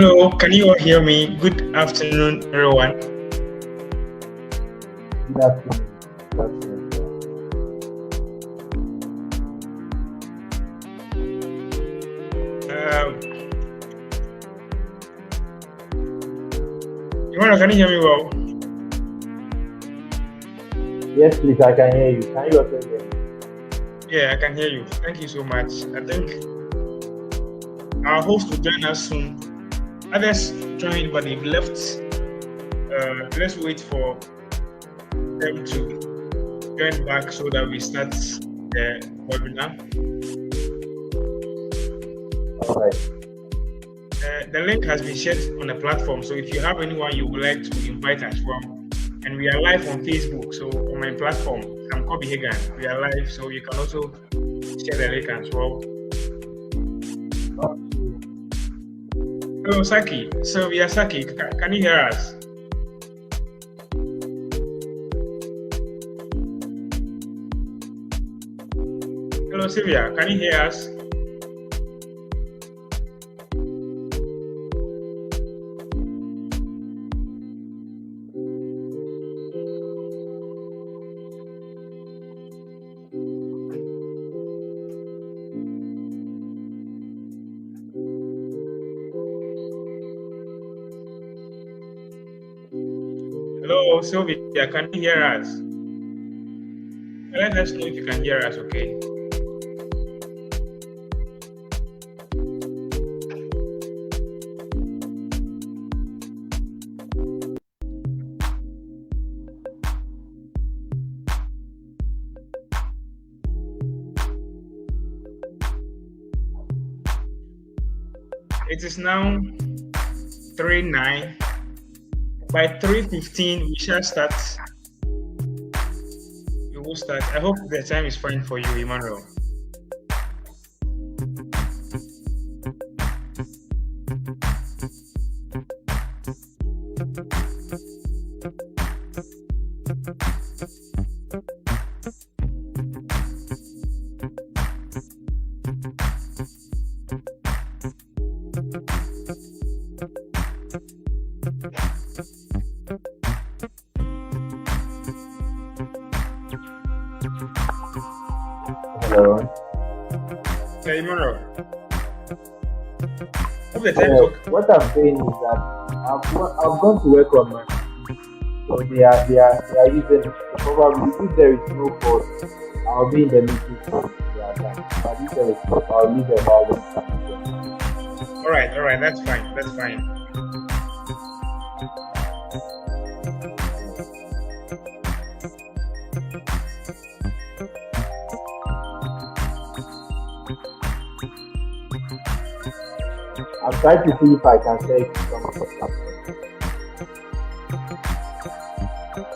Hello, can you all hear me? Good afternoon, everyone. Good afternoon. Good afternoon. Imano, can you hear me well? Yes, please, I can hear you. Can you also hear me? Yeah, I can hear you. Thank you so much. I think our host will join us soon. Others joined, but they've left. Let's wait for them to join back so that we start the webinar. All right. The link has been shared on the platform, so if you have anyone you would like to invite as well, and we are live on Facebook, so on my platform, I'm Kobi Hagan. We are live, so you can also share the link as well. Hello, Saki. Sylvia Saki, can you hear us? Hello, Sylvia, can you hear us? Hello, Sylvia, can you hear us? Let us know if you can hear us, okay? It is now 3:09. By 3:15, we shall start. We will start. I hope the time is fine for you, Emmanuel. Hello. Hey, Emmanuel. Hope the time is okay. What I'm saying is that I've gone to work on my so they are using it. Probably if there is no fault, I'll be in the meeting for their time. But if there is fault, I'll leave about them. All right, that's fine. I'm trying to see if I can say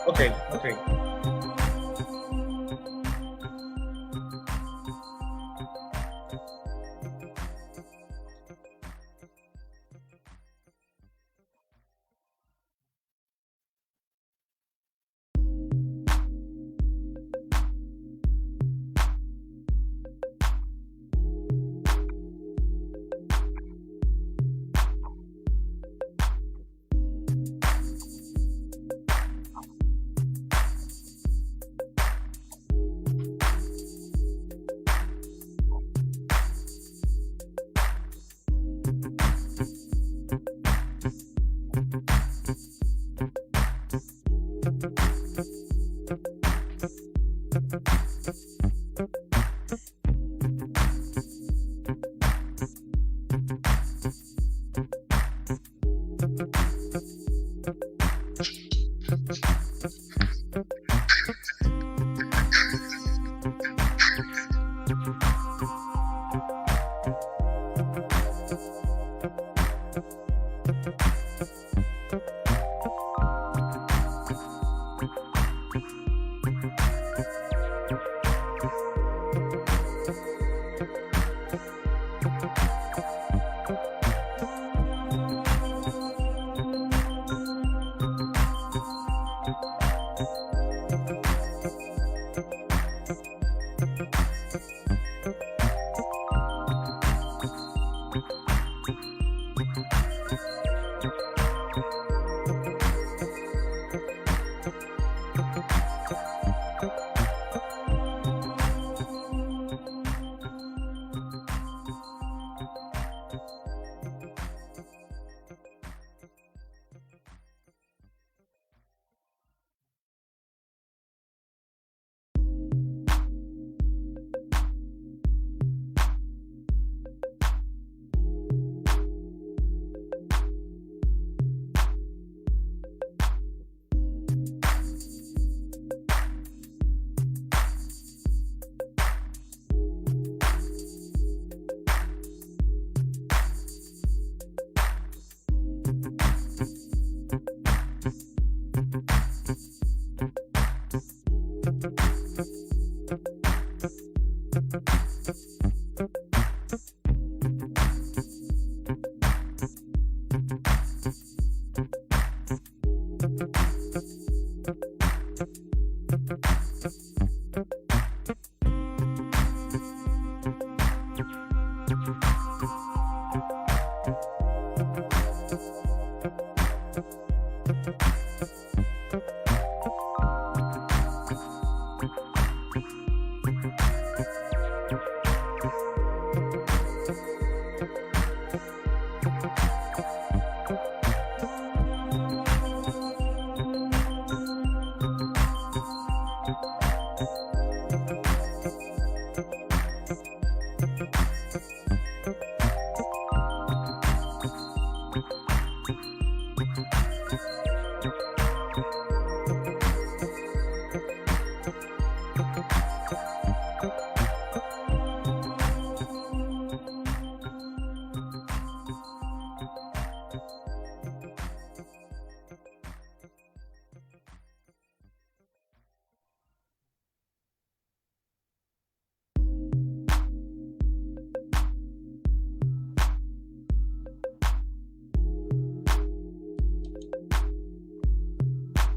something. Okay.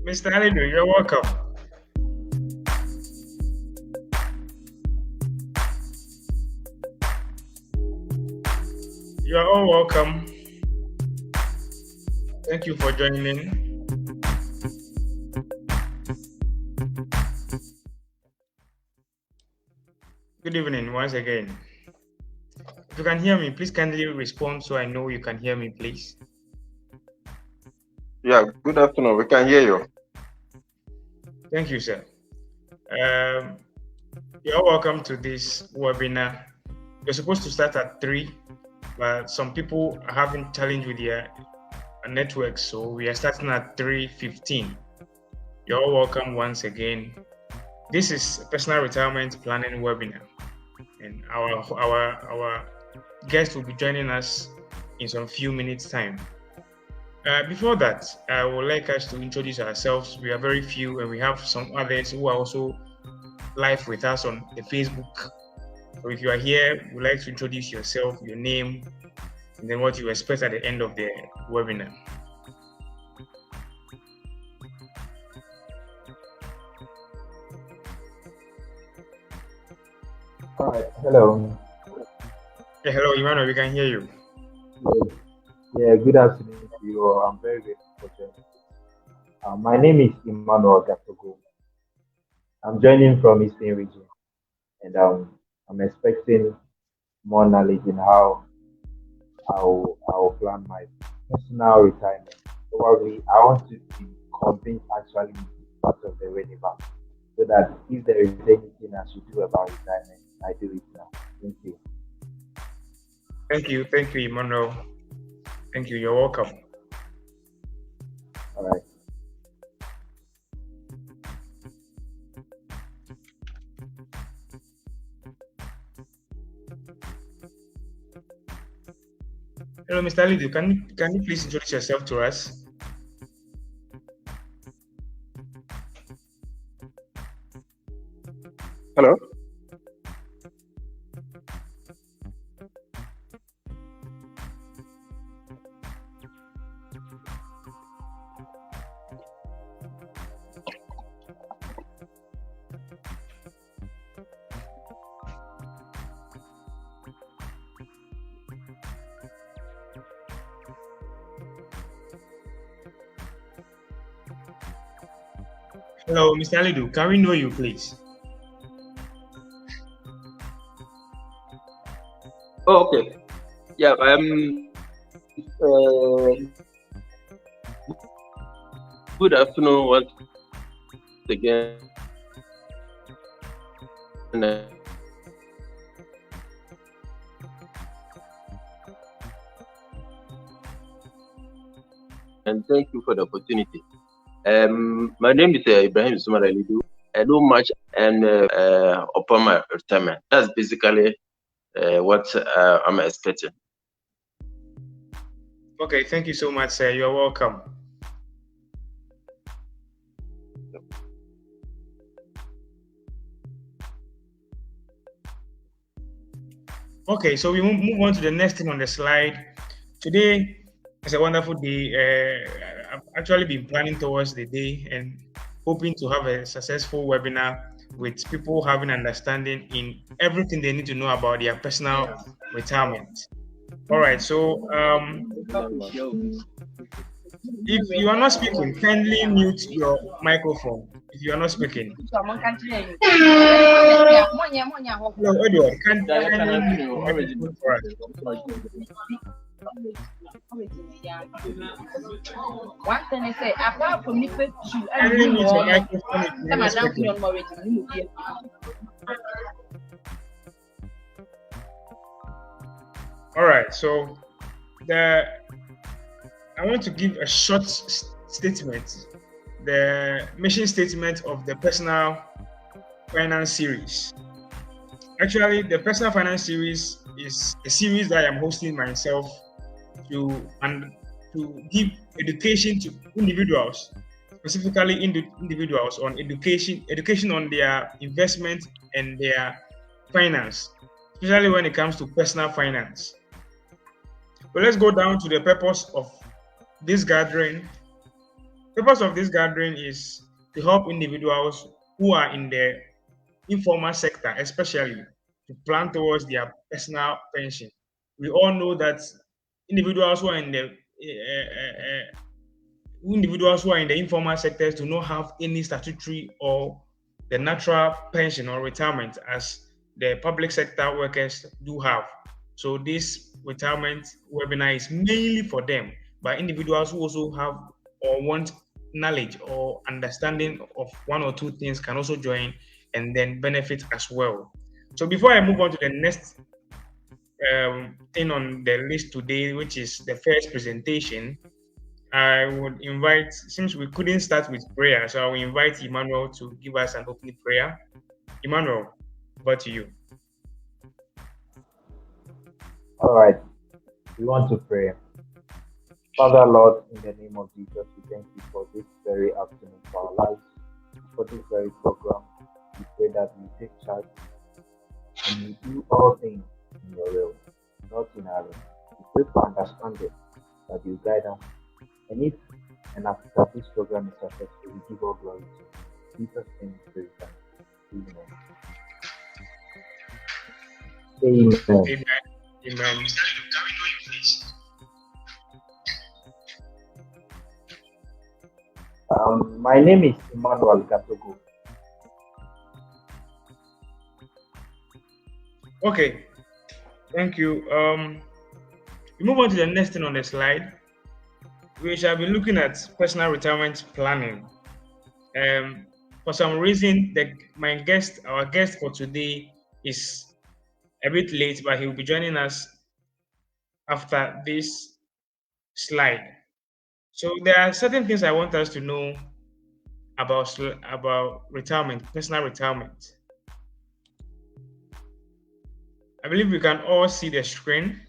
Mr. Alidu, you're welcome. You are all welcome. Thank you for joining in. Good evening once again. If you can hear me, please kindly respond so I know you can hear me, please. Yeah, good afternoon. We can hear you. Thank you, sir. You're welcome to this webinar. You're supposed to start at 3, but some people are having challenge with their network, so we are starting at 3:15. You're all welcome once again. This is a personal retirement planning webinar, and our guest will be joining us in some few minutes' time. Before that, I would like us to introduce ourselves. We are very few, and we have some others who are also live with us on the Facebook. So if you are here, we'd like to introduce yourself, your name, and then what you expect at the end of the webinar. All right. Hello. Yeah, hello, Emmanuel. We can hear you. Yeah. Good afternoon to you all. I'm very grateful for joining. My name is Emmanuel Gatogo. I'm joining from Eastern Region, and I'm expecting more knowledge in how I'll plan my personal retirement. Probably, I want to be convinced actually it's part of the wedding bank, so that if there is anything I should do about retirement, I do it now. Thank you. Thank you, Emmanuel. Thank you. You're welcome. All right. Hello, Mr. Lidu. Can you please introduce yourself to us? Hello. Hello, Mr. Lidu. Can we know you, please? Oh, okay. Yeah, good afternoon once again. And thank you for the opportunity. My name is Ibrahim Sumaralidu. I do much and upon my retirement. That's basically what I'm expecting. Okay, thank you so much, sir. You're welcome. Okay, so we move on to the next thing on the slide. Today is a wonderful day. I've actually been planning towards the day and hoping to have a successful webinar with people having understanding in everything they need to know about their personal retirement. All right, so if you are not speaking, kindly mute your microphone. If you are not speaking, no, Edward, kindly mute your microphone for us. One thing I say, apart from me, Kindly mute your microphone if you are not speaking. All right, so I want to give a short statement, the mission statement of the personal finance series. Actually, the personal finance series is a series that I am hosting myself to give education to individuals, specifically individuals on education on their investment and their finance, especially when it comes to personal finance. But let's go down to the purpose of this gathering. The purpose of this gathering is to help individuals who are in the informal sector, especially to plan towards their personal pension. We all know that individuals who are in the informal sectors do not have any statutory or the natural pension or retirement as the public sector workers do have. So this retirement webinar is mainly for them, but individuals who also have or want knowledge or understanding of one or two things can also join and then benefit as well. So before I move on to the next thing on the list today, which is the first presentation, I would invite, since we couldn't start with prayer, so I will invite Emmanuel to give us an opening prayer. Emmanuel, over to you. All right, we want to pray. Father, Lord, in the name of Jesus, we thank you for this very afternoon, for our lives, for this very program. We pray that you take charge and you do all things in your will, not in our will. We pray for understanding that you guide us. And if and after this program is successful, we give all glory to you. Jesus' name we pray. Amen. Amen. Amen. My name is Emmanuel Gatogo. Okay, thank you. We move on to the next thing on the slide. We shall be looking at personal retirement planning. For some reason, our guest for today is a bit late, but he will be joining us after this slide. So there are certain things I want us to know about retirement, personal retirement. I believe we can all see the screen.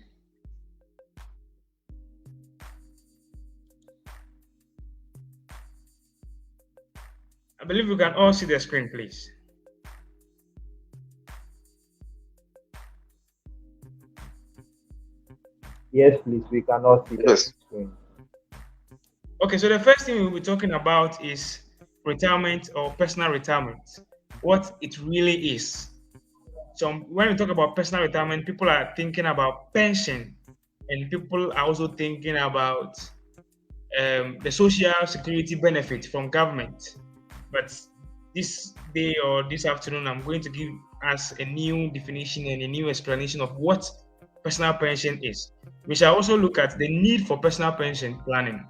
I believe we can all see the screen, please. Yes, please, we can all see the screen. Okay, so the first thing we'll be talking about is retirement or personal retirement, what it really is. So when we talk about personal retirement, people are thinking about pension, and people are also thinking about the social security benefit from government. But this day or this afternoon, I'm going to give us a new definition and a new explanation of what personal pension is. We shall also look at the need for personal pension planning,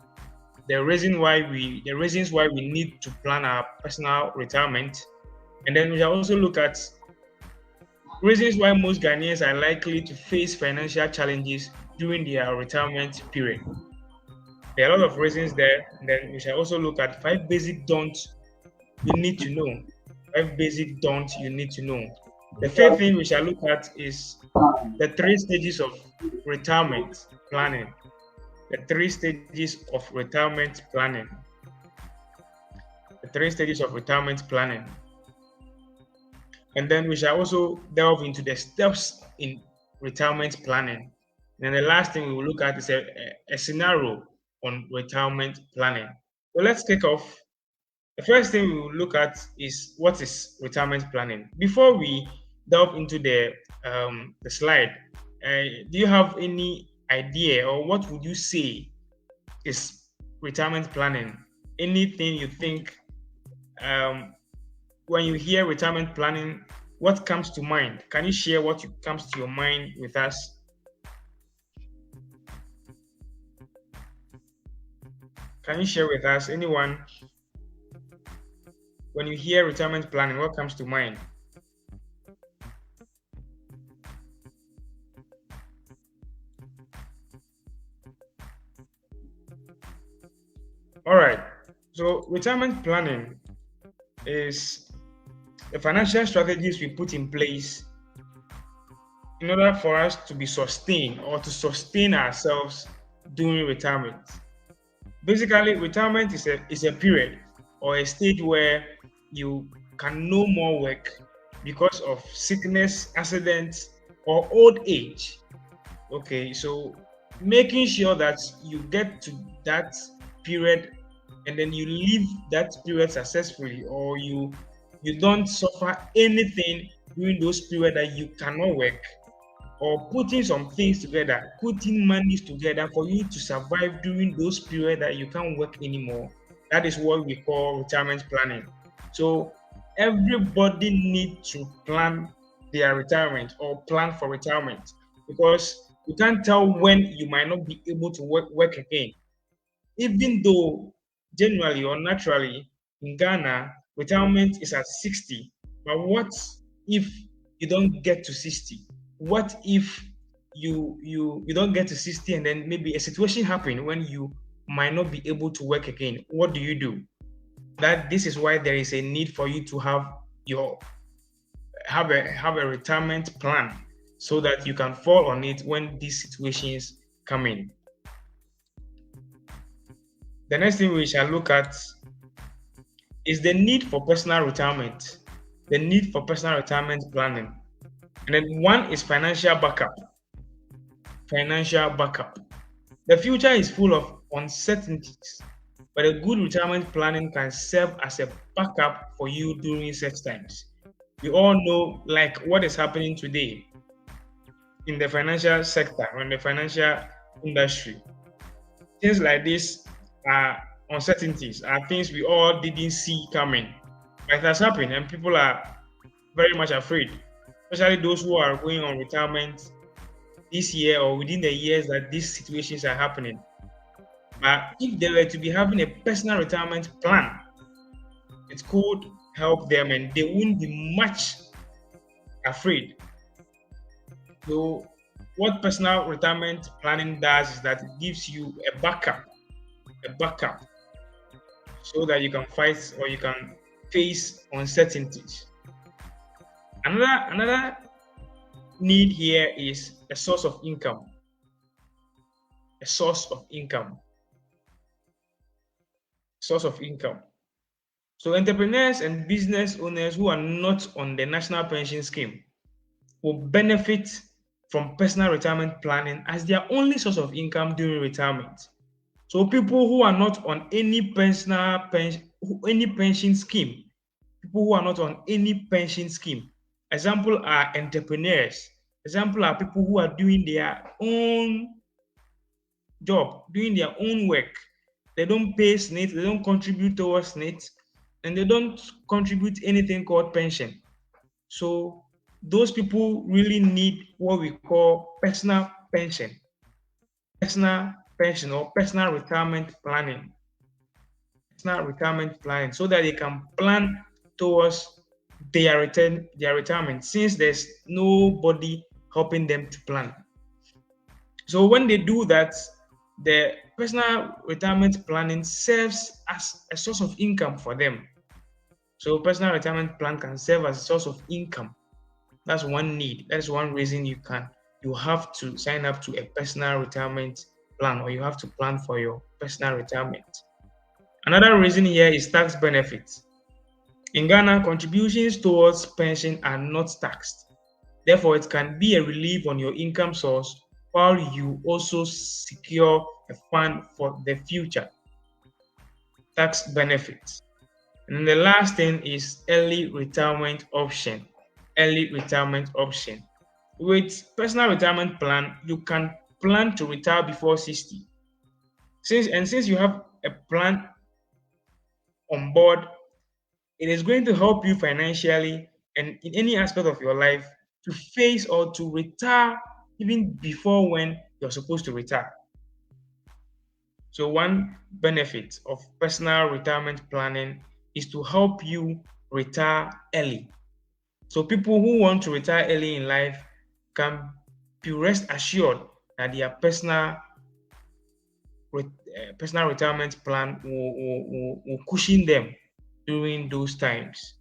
the reasons why we need to plan our personal retirement, and then we shall also look at reasons why most Ghanaians are likely to face financial challenges during their retirement period. There are a lot of reasons there, and then we shall also look at 5 basic don'ts you need to know. 5 basic don'ts you need to know. The third thing we shall look at is the 3 stages of retirement planning. The 3 stages of retirement planning. The 3 stages of retirement planning. And then we shall also delve into the steps in retirement planning. And the last thing we will look at is a scenario on retirement planning. So let's kick off. The first thing we will look at is what is retirement planning. Before we delve into the slide, do you have any idea or what would you say is retirement planning? Anything you think um, when you hear retirement planning, what comes to mind? Can you share what comes to your mind with us? Can you share with us, anyone, when you hear retirement planning, what comes to mind? All right. So retirement planning is the financial strategies we put in place in order for us to be sustained or to sustain ourselves during retirement. Basically, retirement is a period or a stage where you can no more work because of sickness, accidents, or old age. Okay, so making sure that you get to that period and then you leave that period successfully, or you don't suffer anything during those periods that you cannot work, or putting some things together, putting monies together for you to survive during those periods that you can't work anymore. That is what we call retirement planning. So everybody needs to plan their retirement or plan for retirement, because you can't tell when you might not be able to work again. Even though generally or naturally in Ghana, retirement is at 60. But what if you don't get to 60? What if you don't get to 60 and then maybe a situation happen when you might not be able to work again? What do you do? That this is why there is a need for you to have a retirement plan so that you can fall on it when these situations come in. The next thing we shall look at is the need for personal retirement, the need for personal retirement planning. And then one is financial backup. Financial backup. The future is full of uncertainties, but a good retirement planning can serve as a backup for you during such times. We all know, like what is happening today in the financial sector, or in the financial industry. Things like this are uncertainties, are things we all didn't see coming. But it has happened, and people are very much afraid, especially those who are going on retirement this year or within the years that these situations are happening. But if they were to be having a personal retirement plan, it could help them and they wouldn't be much afraid. So, what personal retirement planning does is that it gives you a backup, so that you can fight or you can face uncertainties. Another need here is a source of income. A source of income. Source of income. So entrepreneurs and business owners who are not on the national pension scheme will benefit from personal retirement planning as their only source of income during retirement. So people who are not on any pension scheme, people who are not on any pension scheme, example are entrepreneurs. Example are people who are doing their own job, doing their own work. They don't pay SNIT, they don't contribute towards SNIT, and they don't contribute anything called pension. So those people really need what we call personal pension or personal retirement planning. Personal retirement planning, so that they can plan towards their retirement, since there's nobody helping them to plan. So when they do that, the personal retirement planning serves as a source of income for them. So personal retirement plan can serve as a source of income. That's one need. That's one reason you have to sign up to a personal retirement plan, or you have to plan for your personal retirement. Another reason here is tax benefits. In Ghana, contributions towards pension are not taxed. Therefore, it can be a relief on your income source while you also secure a fund for the future. Tax benefits. And the last thing is early retirement option. Early retirement option. With personal retirement plan, you can plan to retire before 60. Since you have a plan on board, it is going to help you financially and in any aspect of your life to face or to retire even before when you're supposed to retire. So one benefit of personal retirement planning is to help you retire early. So people who want to retire early in life can be rest assured that their personal retirement plan will cushion them during those times.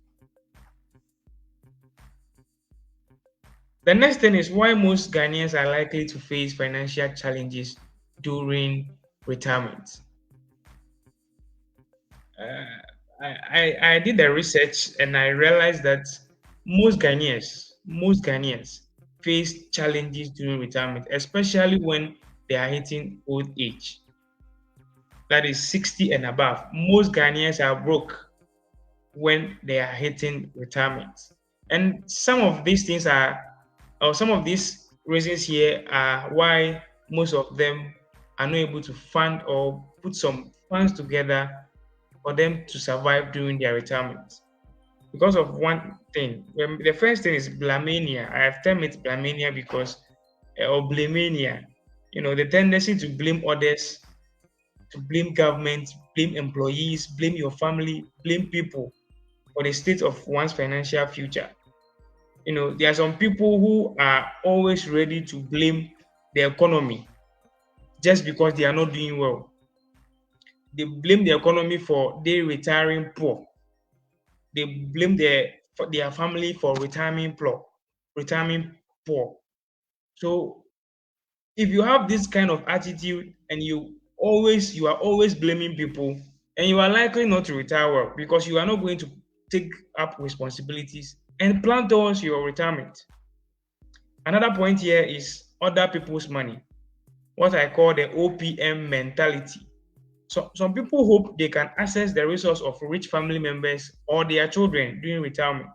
The next thing is why most Ghanaians are likely to face financial challenges during retirement. I did the research and I realized that most Ghanaians face challenges during retirement, especially when they are hitting old age. That is 60 and above. Most Ghanaians are broke when they are hitting retirement. And some of these reasons here are why most of them are not able to fund or put some funds together for them to survive during their retirement. Because of one thing. The first thing is blamania. I have termed it blamania because, or blamania, the tendency to blame others, to blame government, blame employees, blame your family, blame people for the state of one's financial future. There are some people who are always ready to blame the economy just because they are not doing well. They blame the economy for they retiring poor. They blame their family for retirement poor. So if you have this kind of attitude and you are always blaming people, and you are likely not to retire well because you are not going to take up responsibilities and plan towards your retirement. Another point here is other people's money, what I call the OPM mentality. So some people hope they can access the resource of rich family members or their children during retirement.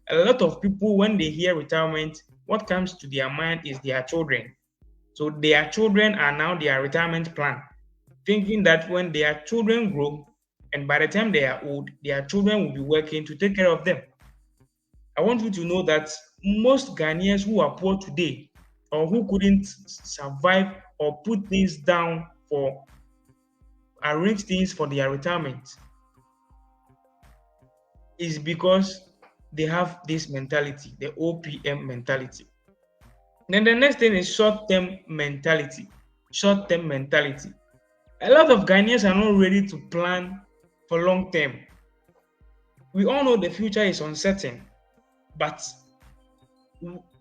A lot of people, when they hear retirement, what comes to their mind is their children. So their children are now their retirement plan, thinking that when their children grow and by the time they are old, their children will be working to take care of them. I want you to know that most Ghanaians who are poor today or who couldn't survive or put things down for arrange things for their retirement is because they have this mentality, the OPM mentality. Then the next thing is short-term mentality. Short-term mentality. A lot of Ghanaians are not ready to plan for long term. We all know the future is uncertain, but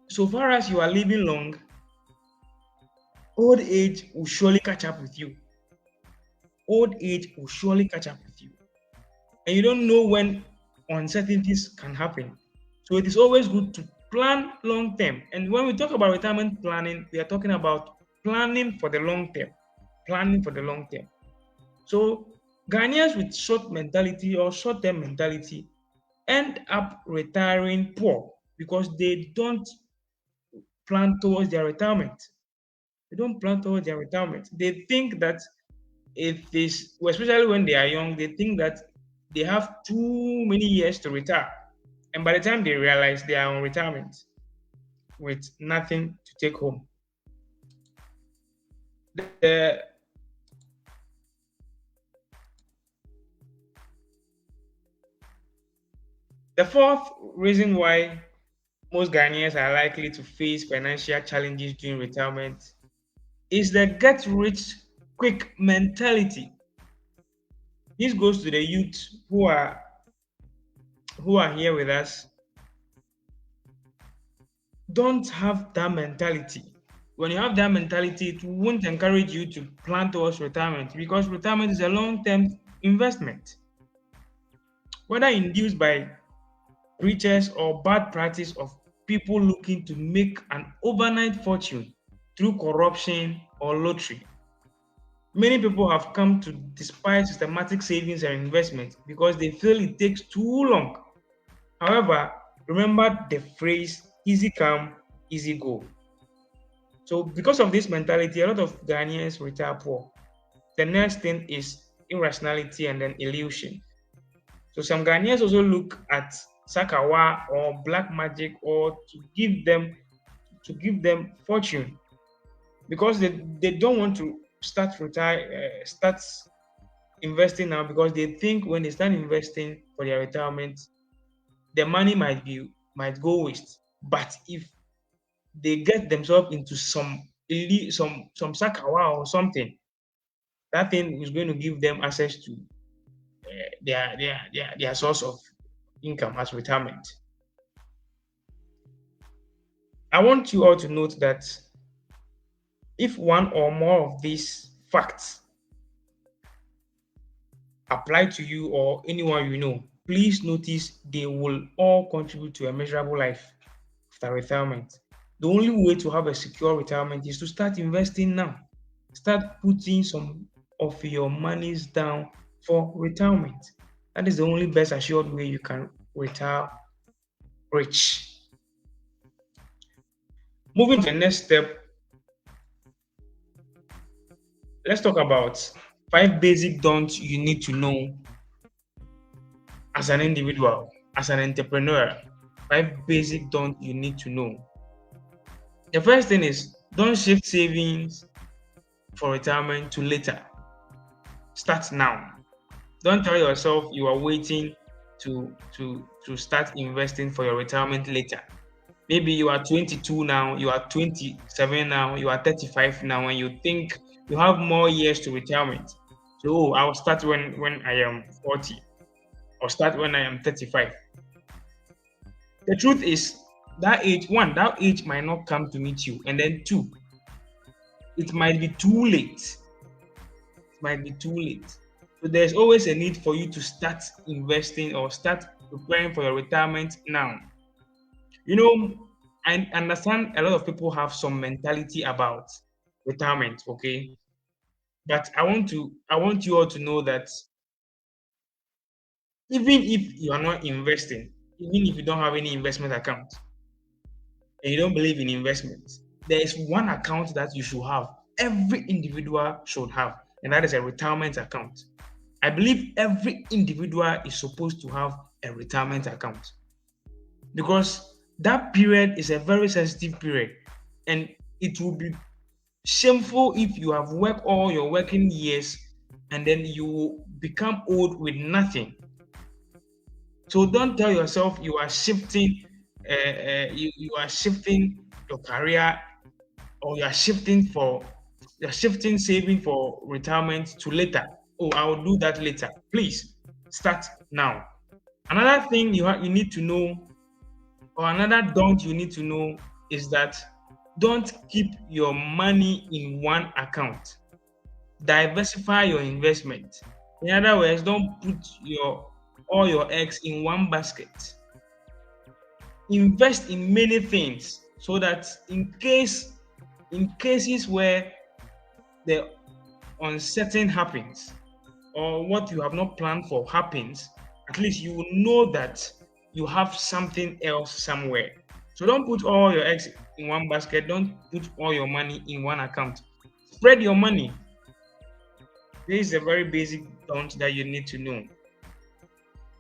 so far as you are living long, old age will surely catch up with you. Old age will surely catch up with you. And you don't know when uncertainties can happen. So it is always good to plan long term. And when we talk about retirement planning, we are talking about planning for the long term. Planning for the long term. So Ghanaians with short mentality or short-term mentality end up retiring poor because they don't plan towards their retirement. They don't plan towards their retirement. They think that if this, especially when they are young, they think that they have too many years to retire. And by the time they realize they are on retirement with nothing to take home. The fourth reason why most Ghanaians are likely to face financial challenges during retirement is the get rich quick mentality. This goes to the youth who are here with us. Don't have that mentality. When you have that mentality, it won't encourage you to plan towards retirement because retirement is a long-term investment. Whether induced by preachers or bad practice of people looking to make an overnight fortune through corruption or lottery. Many people have come to despise systematic savings and investment because they feel it takes too long. However, remember the phrase easy come, easy go. So, because of this mentality, a lot of Ghanaians retire poor. The next thing is irrationality and then illusion. So, some Ghanaians also look at Sakawa or black magic or to give them fortune because they don't want to start investing now because they think when they start investing for their retirement, the money might go waste. But if they get themselves into some sakawa or something, that thing is going to give them access to their source of income as retirement. I want you all to note that if one or more of these facts apply to you or anyone you know, please notice they will all contribute to a measurable life after retirement. The only way to have a secure retirement is to start investing now. Start putting some of your monies down for retirement. That is the only best assured way you can retire rich. Moving to the next step, let's talk about 5 basic don'ts you need to know as an individual, as an entrepreneur. 5 basic don'ts you need to know. The first thing is don't shift savings for retirement to later. Start now. Don't tell yourself you are waiting to start investing for your retirement later. Maybe you are 22 now, you are 27 now, you are 35 now, and you think you have more years to retirement. So I'll start when I am 40 or start when I am 35. The truth is that age might not come to meet you. And then two, it might be too late. It might be too late. So there's always a need for you to start investing or start preparing for your retirement now. You know, I understand a lot of people have some mentality about retirement, okay? But I want you all to know that even if you are not investing, even if you don't have any investment account and you don't believe in investment, there is one account that you should have. Every individual should have, and that is a retirement account. I believe every individual is supposed to have a retirement account because that period is a very sensitive period and it will be shameful if you have worked all your working years and then you become old with nothing. So don't tell yourself you are shifting you are shifting your career or you're shifting saving for retirement to later. Oh, I will do that later. Please start now. Another thing you need to know, or another don't you need to know, is that don't keep your money in one account. Diversify your investment. In other words, don't put all your eggs in one basket. Invest in many things so that in cases where the uncertain happens or what you have not planned for happens, at least you will know that you have something else somewhere. So don't put all your eggs in one basket. Don't put all your money in one account. Spread your money. This is a very basic don't that you need to know.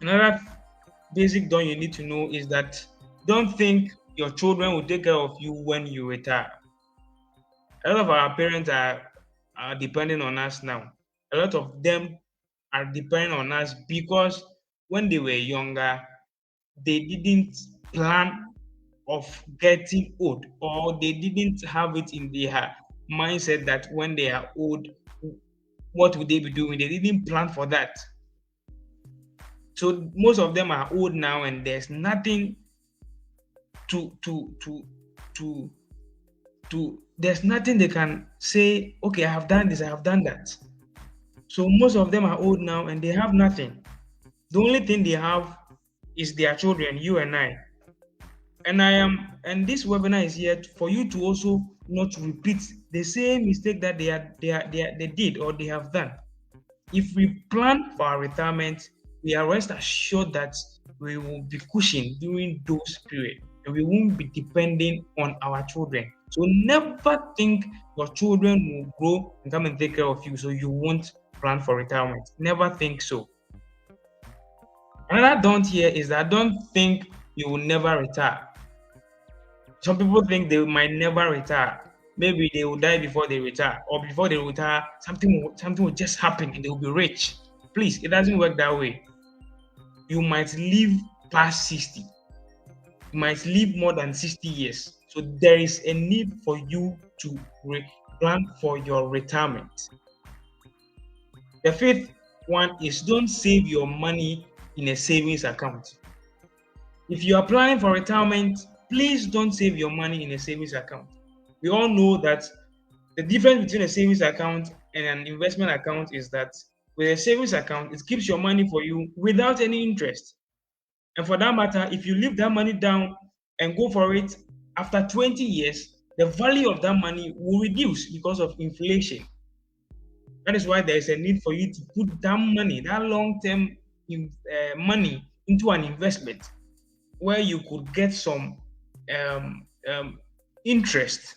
Another basic don't you need to know is that don't think your children will take care of you when you retire. A lot of our parents are depending on us now. A lot of them are depending on us because when they were younger, they didn't plan of getting old, or they didn't have it in their mindset that when they are old, what would they be doing? They didn't plan for that. So most of them are old now, and there's nothing to to to to there's nothing they can say, okay, I have done this, I have done that. So most of them are old now and they have nothing. The only thing they have is their children, you and I. And this webinar is here for you to also not repeat the same mistake that they did or they have done. If we plan for our retirement, we are rest assured that we will be cushioned during those periods and we won't be depending on our children. So never think your children will grow and come and take care of you, so you won't plan for retirement. Never think so. Another don't here is that don't think you will never retire. Some people think they might never retire. Maybe they will die before they retire, or before they retire, something will just happen and they will be rich. Please, it doesn't work that way. You might live past 60. You might live more than 60 years. So there is a need for you to plan for your retirement. The fifth one is don't save your money in a savings account. If you are planning for retirement, please don't save your money in a savings account. We all know that the difference between a savings account and an investment account is that with a savings account, it keeps your money for you without any interest. And for that matter, if you leave that money down and go for it after 20 years, the value of that money will reduce because of inflation. That is why there is a need for you to put that money, that long-term money, into an investment where you could get some interest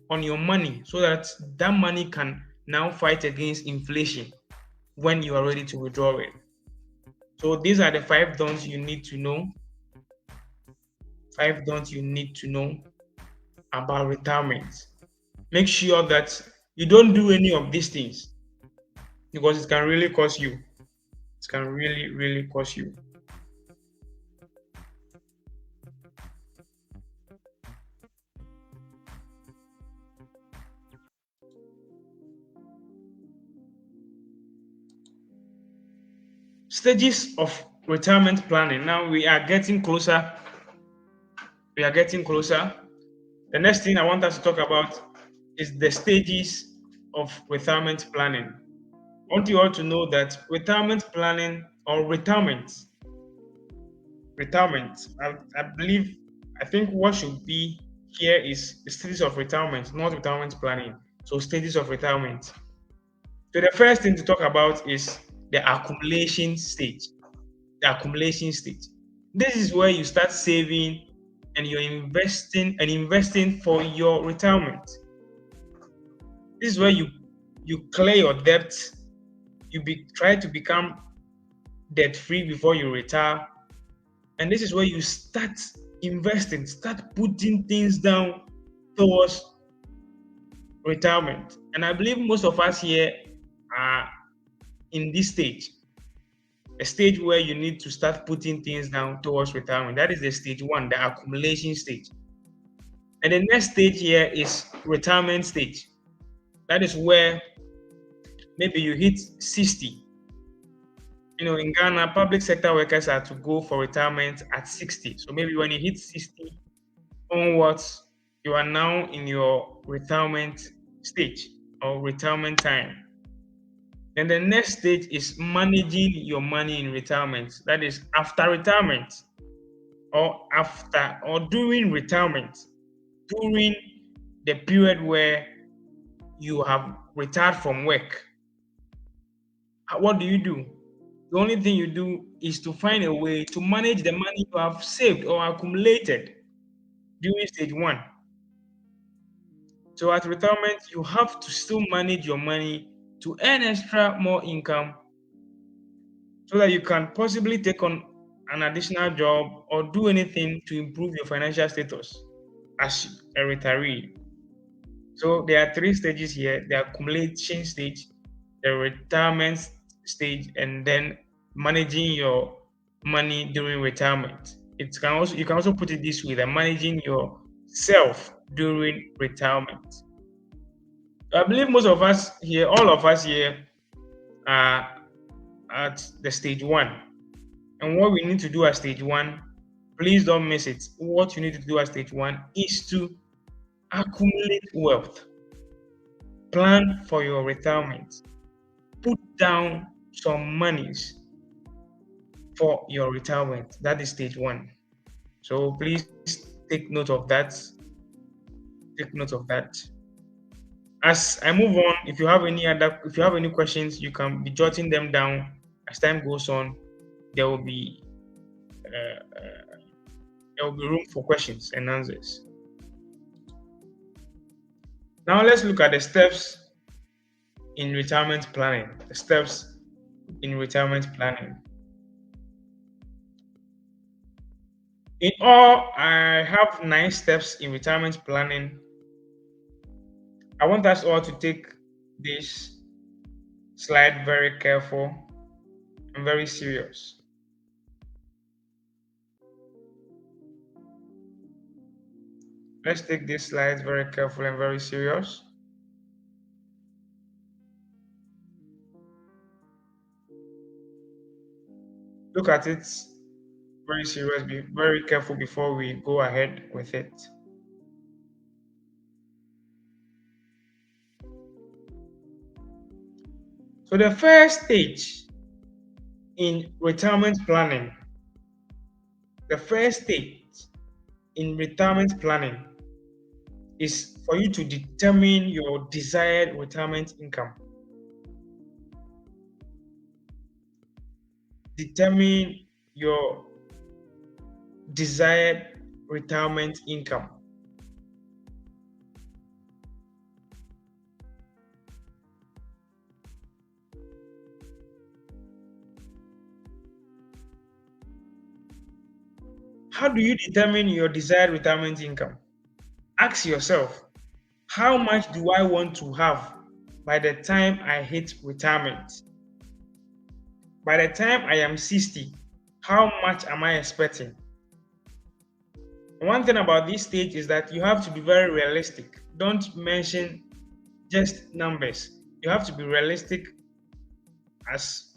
on your money, so that that money can now fight against inflation when you are ready to withdraw it. So these are the 5 don'ts you need to know. 5 don'ts you need to know about retirement. Make sure that you don't do any of these things, because it can really cost you. It can really, really cost you. Stages of retirement planning. Now we are getting closer. We are getting closer. The next thing I want us to talk about is the stages of retirement planning. I want you all to know that retirement planning or retirement, I think what should be here is the stages of retirement, not retirement planning. So stages of retirement. So the first thing to talk about is the accumulation stage. The accumulation stage. This is where you start saving and you're investing for your retirement. This is where you clear your debt. Try to become debt free before you retire. And this is where you start investing, start putting things down towards retirement. And I believe most of us here are in this stage, a stage where you need to start putting things down towards retirement. That is the stage 1, the accumulation stage. And the next stage here is retirement stage. That is where maybe you hit 60. In Ghana, public sector workers are to go for retirement at 60. So maybe when you hit 60 onwards, you are now in your retirement stage or retirement time. Then the next stage is managing your money in retirement. That is after retirement or during retirement, during the period where you have retired from work. What do? The only thing you do is to find a way to manage the money you have saved or accumulated during stage 1. So at retirement, you have to still manage your money to earn more income, so that you can possibly take on an additional job or do anything to improve your financial status as a retiree. So there are 3 stages here: the accumulation stage, the retirement stage, and then managing your money during retirement. You can also put it this way: that managing yourself during retirement. I believe most of us here, all of us here, are at the stage 1. And what we need to do at stage 1, please don't miss it. What you need to do at stage 1 is to accumulate wealth. Plan for your retirement. Put down some monies for your retirement. That is stage 1. So please take note of that. Take note of that. As I move on, if you have any questions, you can be jotting them down. As time goes on, there will be uh, room for questions and answers. Now let's look at the steps in retirement planning. The steps in retirement planning. In all, I have 9 steps in retirement planning. I want us all to take this slide very careful and very serious. Let's take this slide very careful and very serious. Look at it very serious, be very careful before we go ahead with it. So the first stage in retirement planning, is for you to determine your desired retirement income. Determine your desired retirement income. How do you determine your desired retirement income? Ask yourself, how much do I want to have by the time I hit retirement? By the time I am 60, how much am I expecting? One thing about this stage is that you have to be very realistic. Don't mention just numbers. You have to be realistic as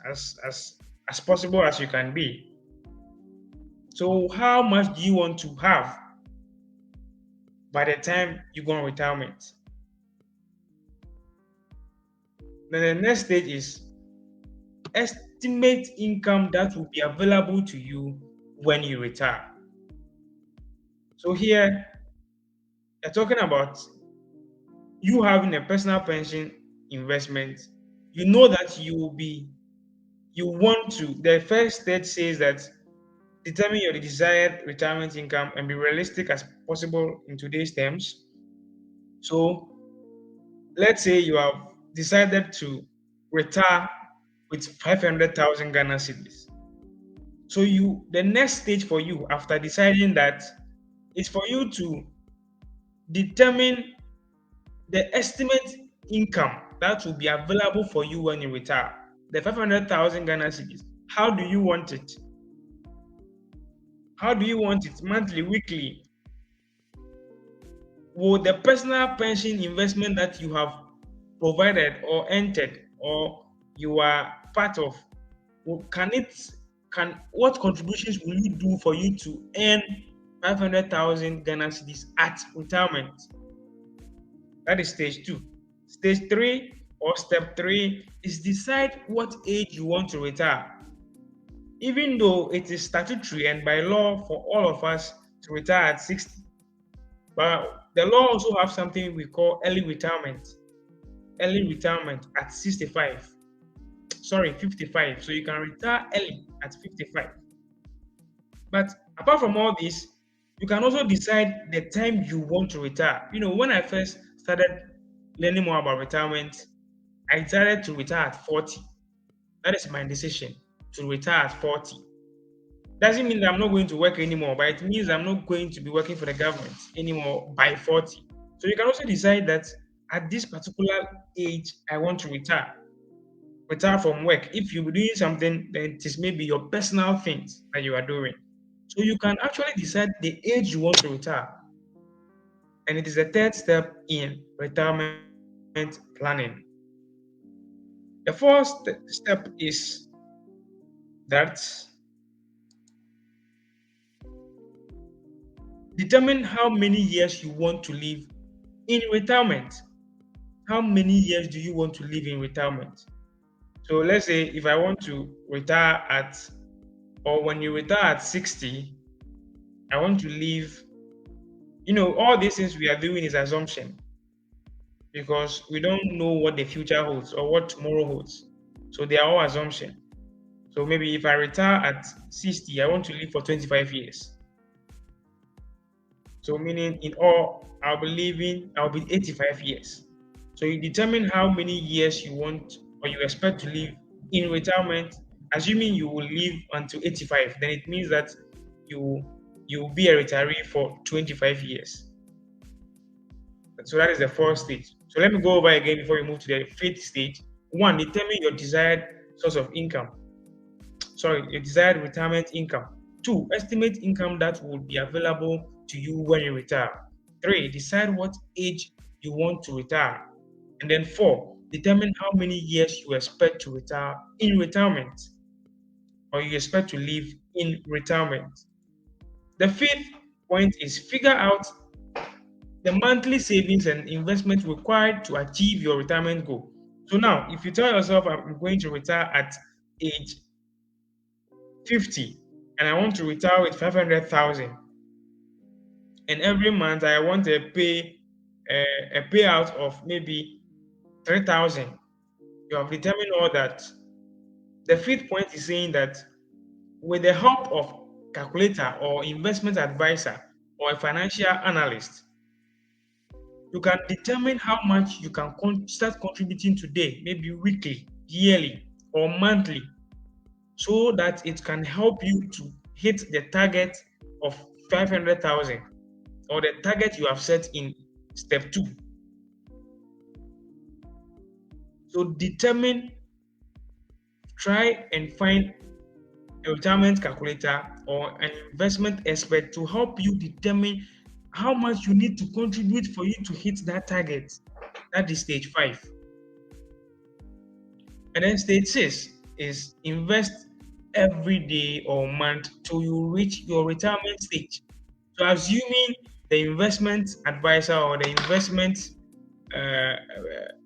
possible as you can be. So how much do you want to have by the time you go on retirement? Then the next stage is estimate income that will be available to you when you retire. So here, you're talking about you having a personal pension investment. You know that the first stage says that determine your desired retirement income and be realistic as possible in today's terms. So let's say you have decided to retire with 500,000 Ghana cedis. So the next stage for you after deciding that is for you to determine the estimate income that will be available for you when you retire. The 500,000 Ghana cedis. How do you want it? How do you want it? Monthly, weekly? Will the personal pension investment that you have provided or entered or you are part of, what contributions will you do for you to earn 500,000 Ghana cedis at retirement? That is stage 2. Stage 3 or step 3 is decide what age you want to retire. Even though it is statutory and by law for all of us to retire at 60, but the law also have something we call early retirement. Early retirement at 65. Sorry, 55. So you can retire early at 55. But apart from all this, you can also decide the time you want to retire. When I first started learning more about retirement, I decided to retire at 40. That is my decision, to retire at 40. Doesn't mean that I'm not going to work anymore, but it means I'm not going to be working for the government anymore by 40. So you can also decide that at this particular age, I want to retire from work. If you're doing something, then it is maybe your personal things that you are doing. So you can actually decide the age you want to retire. And it is the third step in retirement planning. The fourth step is that determine how many years you want to live in retirement. How many years do you want to live in retirement? So let's say if I want to retire when you retire at 60, I want to live All these things we are doing is assumption because we don't know what the future holds or what tomorrow holds. So they are all assumption. So maybe if I retire at 60, I want to live for 25 years. So meaning in all, I'll be 85 years. So you determine how many years you want or you expect to live in retirement. Assuming you will live until 85, then it means that you you will be a retiree for 25 years. So that is the fourth stage. So let me go over again before we move to the fifth stage. One, determine your desired source of income. Sorry, your desired retirement income. Two, estimate income that will be available to you when you retire. Three, decide what age you want to retire. And then four, determine how many years you expect to retire in retirement or you expect to live in retirement. The fifth point is figure out the monthly savings and investment required to achieve your retirement goal. So now, if you tell yourself I'm going to retire at age 50 and I want to retire with 500,000 and every month I want a payout of maybe 3,000, you have determined all that. The fifth point is saying that with the help of calculator or investment advisor or a financial analyst, you can determine how much you can start contributing today, maybe weekly, yearly, or monthly, so that it can help you to hit the target of 500,000 or the target you have set in step two. So try and find a retirement calculator or an investment expert to help you determine how much you need to contribute for you to hit that target. That is stage five. And then stage six is invest every day or month till you reach your retirement stage. So assuming the investment advisor or the investment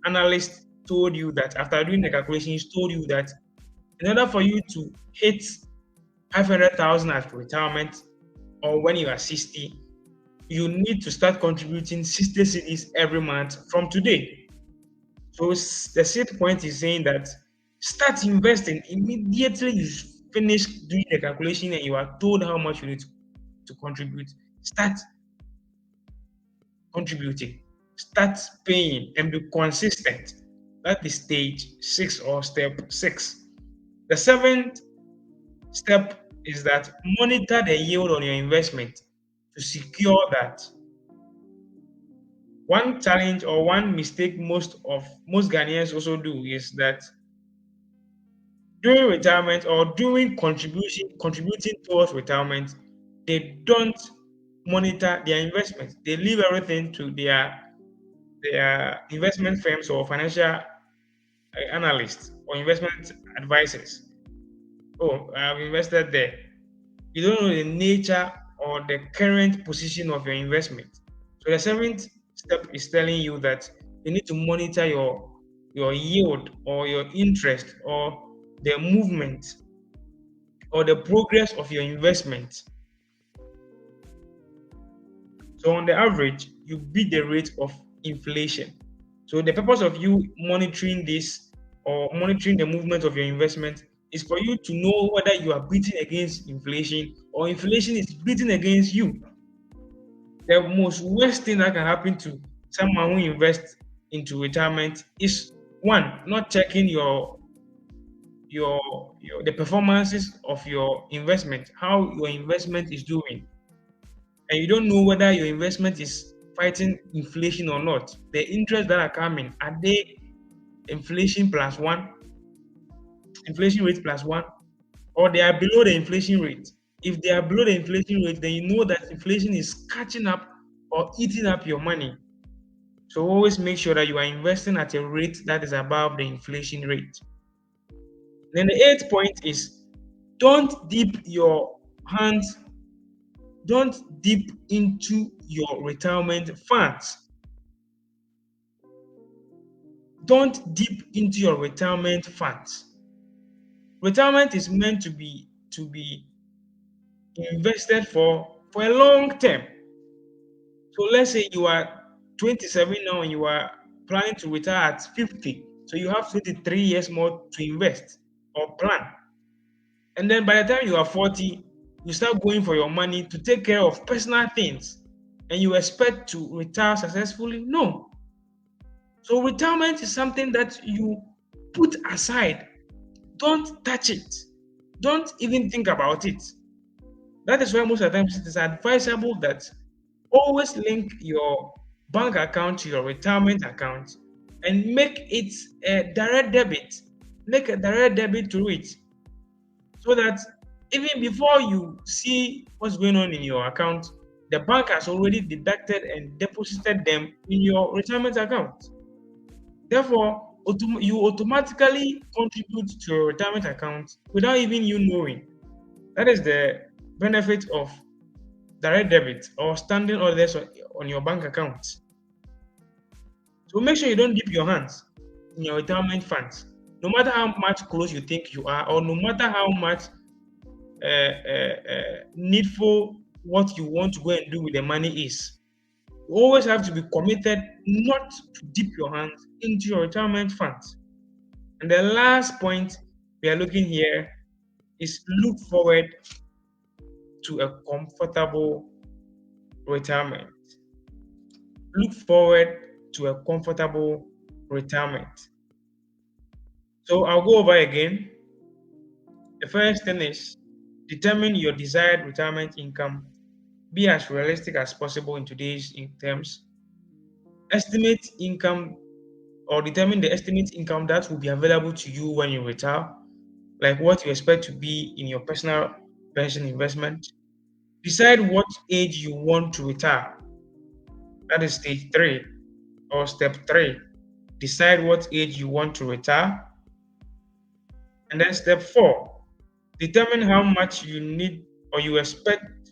analyst told you that after doing the calculations told you that in order for you to hit 500,000 at retirement or when you are 60, you need to start contributing 60 cedis every month from today. So the sixth point is saying that start investing immediately you finish doing the calculation and you are told how much you need to contribute. Start contributing, start paying, and be consistent. That is stage six or step six. The seventh step is that monitor the yield on your investment to secure that. One challenge or one mistake most Ghanaians also do is that during retirement or during contributing towards retirement, they don't monitor their investments. They leave everything to their investment firms or financial analysts or investment advisors. Oh, I've invested there. You don't know the nature or the current position of your investment. So the seventh step is telling you that you need to monitor your yield or your interest or the movement or the progress of your investment. So on the average, you beat the rate of inflation. So the purpose of you monitoring this or monitoring the movement of your investment is for you to know whether you are beating against inflation or inflation is beating against you. The most worst thing that can happen to someone who invests into retirement is one, not checking your the performances of your investment, how your investment is doing, and you don't know whether your investment is fighting inflation or not. The interests that are coming, are they inflation plus one, inflation rate plus one, or they are below the inflation rate? If they are below the inflation rate, then you know that inflation is catching up or eating up your money. So always make sure that you are investing at a rate that is above the inflation rate. Then the eighth point is don't dip your hands, don't dip into your retirement funds. Don't dip into your retirement funds. Retirement is meant to be invested for a long term. So let's say you are 27 now and you are planning to retire at 50. So you have 23 years more to invest or plan. And then by the time you are 40, you start going for your money to take care of personal things. And you expect to retire successfully? No. So retirement is something that you put aside. Don't touch it. Don't even think about it. That is why most of the times it is advisable that always link your bank account to your retirement account and make it a direct debit. Make a direct debit to it so that even before you see what's going on in your account, the bank has already deducted and deposited them in your retirement account. Therefore, you automatically contribute to your retirement account without even you knowing. That is the benefit of direct debit or standing orders on your bank account. So make sure you don't dip your hands in your retirement funds. No matter how much close you think you are, or no matter how much needful what you want to go and do with the money is, you always have to be committed not to dip your hands into your retirement funds. And the last point we are looking here is look forward to a comfortable retirement. Look forward to a comfortable retirement. So I'll go over again. The first thing is determine your desired retirement income. Be as realistic as possible in today's terms. Estimate income or determine the estimate income that will be available to you when you retire, like what you expect to be in your personal pension investment. Decide what age you want to retire. That is stage 3 or step 3. Decide what age you want to retire. And then step 4, determine how much you need or you expect.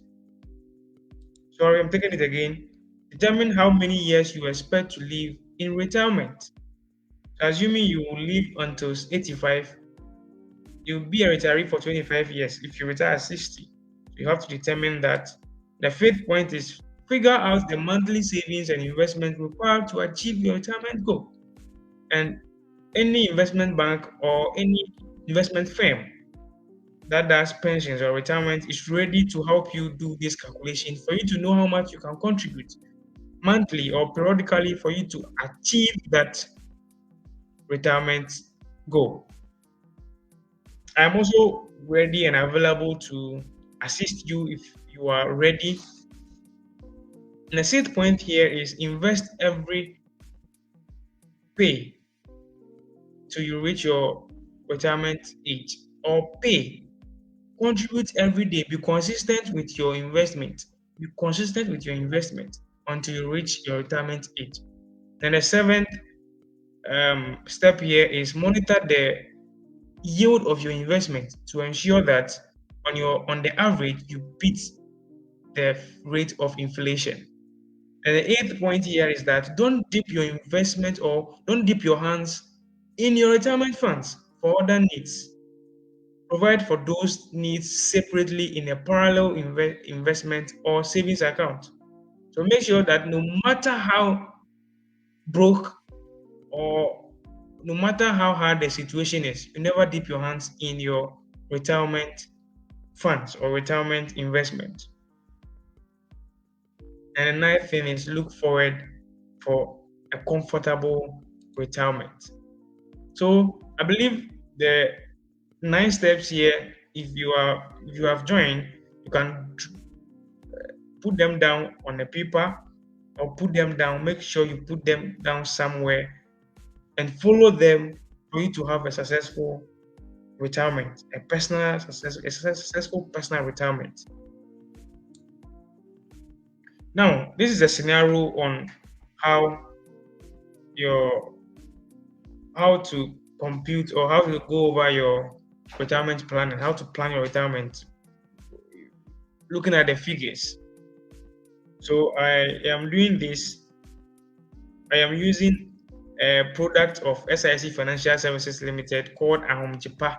Sorry, I'm taking it again. Determine how many years you expect to live in retirement. Assuming you will live until 85, you'll be a retiree for 25 years. If you retire at 60, you have to determine that. The fifth point is figure out the monthly savings and investment required to achieve your retirement goal. And any investment bank or any investment firm that does pensions or retirement is ready to help you do this calculation for you to know how much you can contribute monthly or periodically for you to achieve that retirement goal. I'm also ready and available to assist you if you are ready. And the sixth point here is invest every pay till you reach your retirement age, or pay. Contribute every day. Be consistent with your investment. Be consistent with your investment until you reach your retirement age. And the seventh step here is monitor the yield of your investment to ensure that on the average you beat the rate of inflation. And the eighth point here is that don't dip your investment or don't dip your hands in your retirement funds for other needs. Provide for those needs separately in a parallel investment or savings account. So make sure that no matter how broke or no matter how hard the situation is, you never dip your hands in your retirement funds or retirement investment. And the ninth thing is look forward for a comfortable retirement. So I believe the 9 steps here, if you have joined, you can put them down on a paper or put them down. Make sure you put them down somewhere and follow them for you to have a successful retirement, a successful personal retirement. Now, this is a scenario on how to compute or how to go over your retirement plan and how to plan your retirement looking at the figures. So I am doing this. I am using a product of SIC Financial Services Limited called Ahomjipa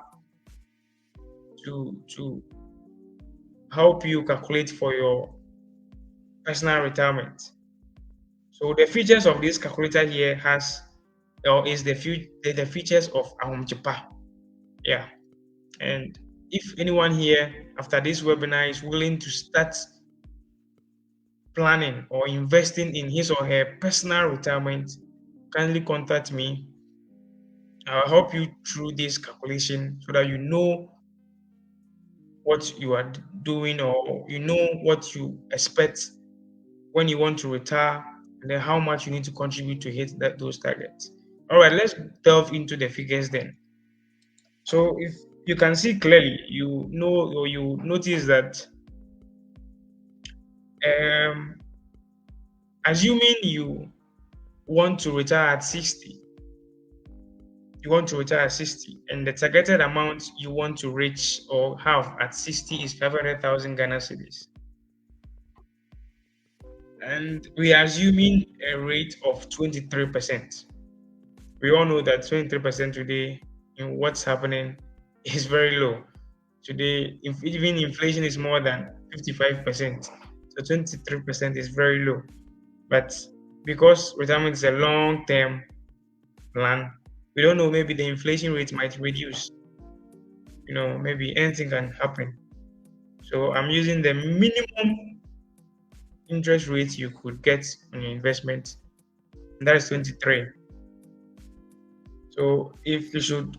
to help you calculate for your personal retirement. So the features of this calculator here is the features of Ahomchepa. Yeah. And if anyone here after this webinar is willing to start planning or investing in his or her personal retirement, kindly contact me. I'll help you through this calculation so that you know what you are doing, or you know what you expect when you want to retire, and then how much you need to contribute to hit those targets. All right, let's delve into the figures then. So if you can see clearly, you know, or you notice that um, assuming you want to retire at 60, and the targeted amount you want to reach or have at 60 is 500,000 Ghana cedis. And we are assuming a rate of 23%. We all know that 23% today in what's happening is very low. Today, even inflation is more than 55%. So 23% is very low. But because retirement is a long-term plan, we don't know, maybe the inflation rate might reduce. Maybe anything can happen. So I'm using the minimum interest rate you could get on your investment, and that is 23. So if you should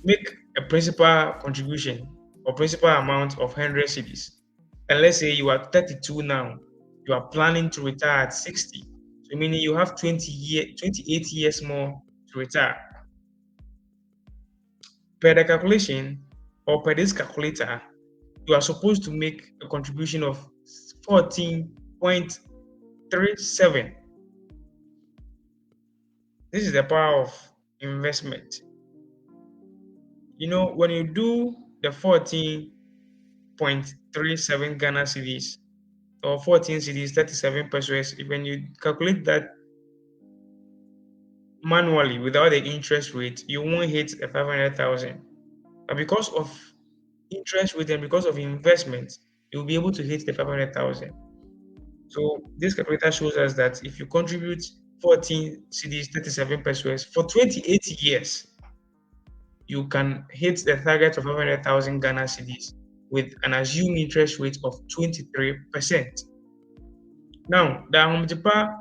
make a principal contribution or principal amount of 100 cedis, and let's say you are 32 now, you are planning to retire at 60, so meaning you have 28 years more to retire. Per the calculation, or per this calculator, you are supposed to make a contribution of 14.37. This is the power of investment. When you do the 14.37 Ghana cedis or 14 cedis, 37 pesos, when you calculate that manually without the interest rate, you won't hit the 500,000. But because of interest rate and because of investment, you'll be able to hit the 500,000. So this calculator shows us that if you contribute 14 cedis, 37 pesos for 28 years, you can hit the target of 500,000 Ghana cedis with an assumed interest rate of 23%. Now, the Ahomchepa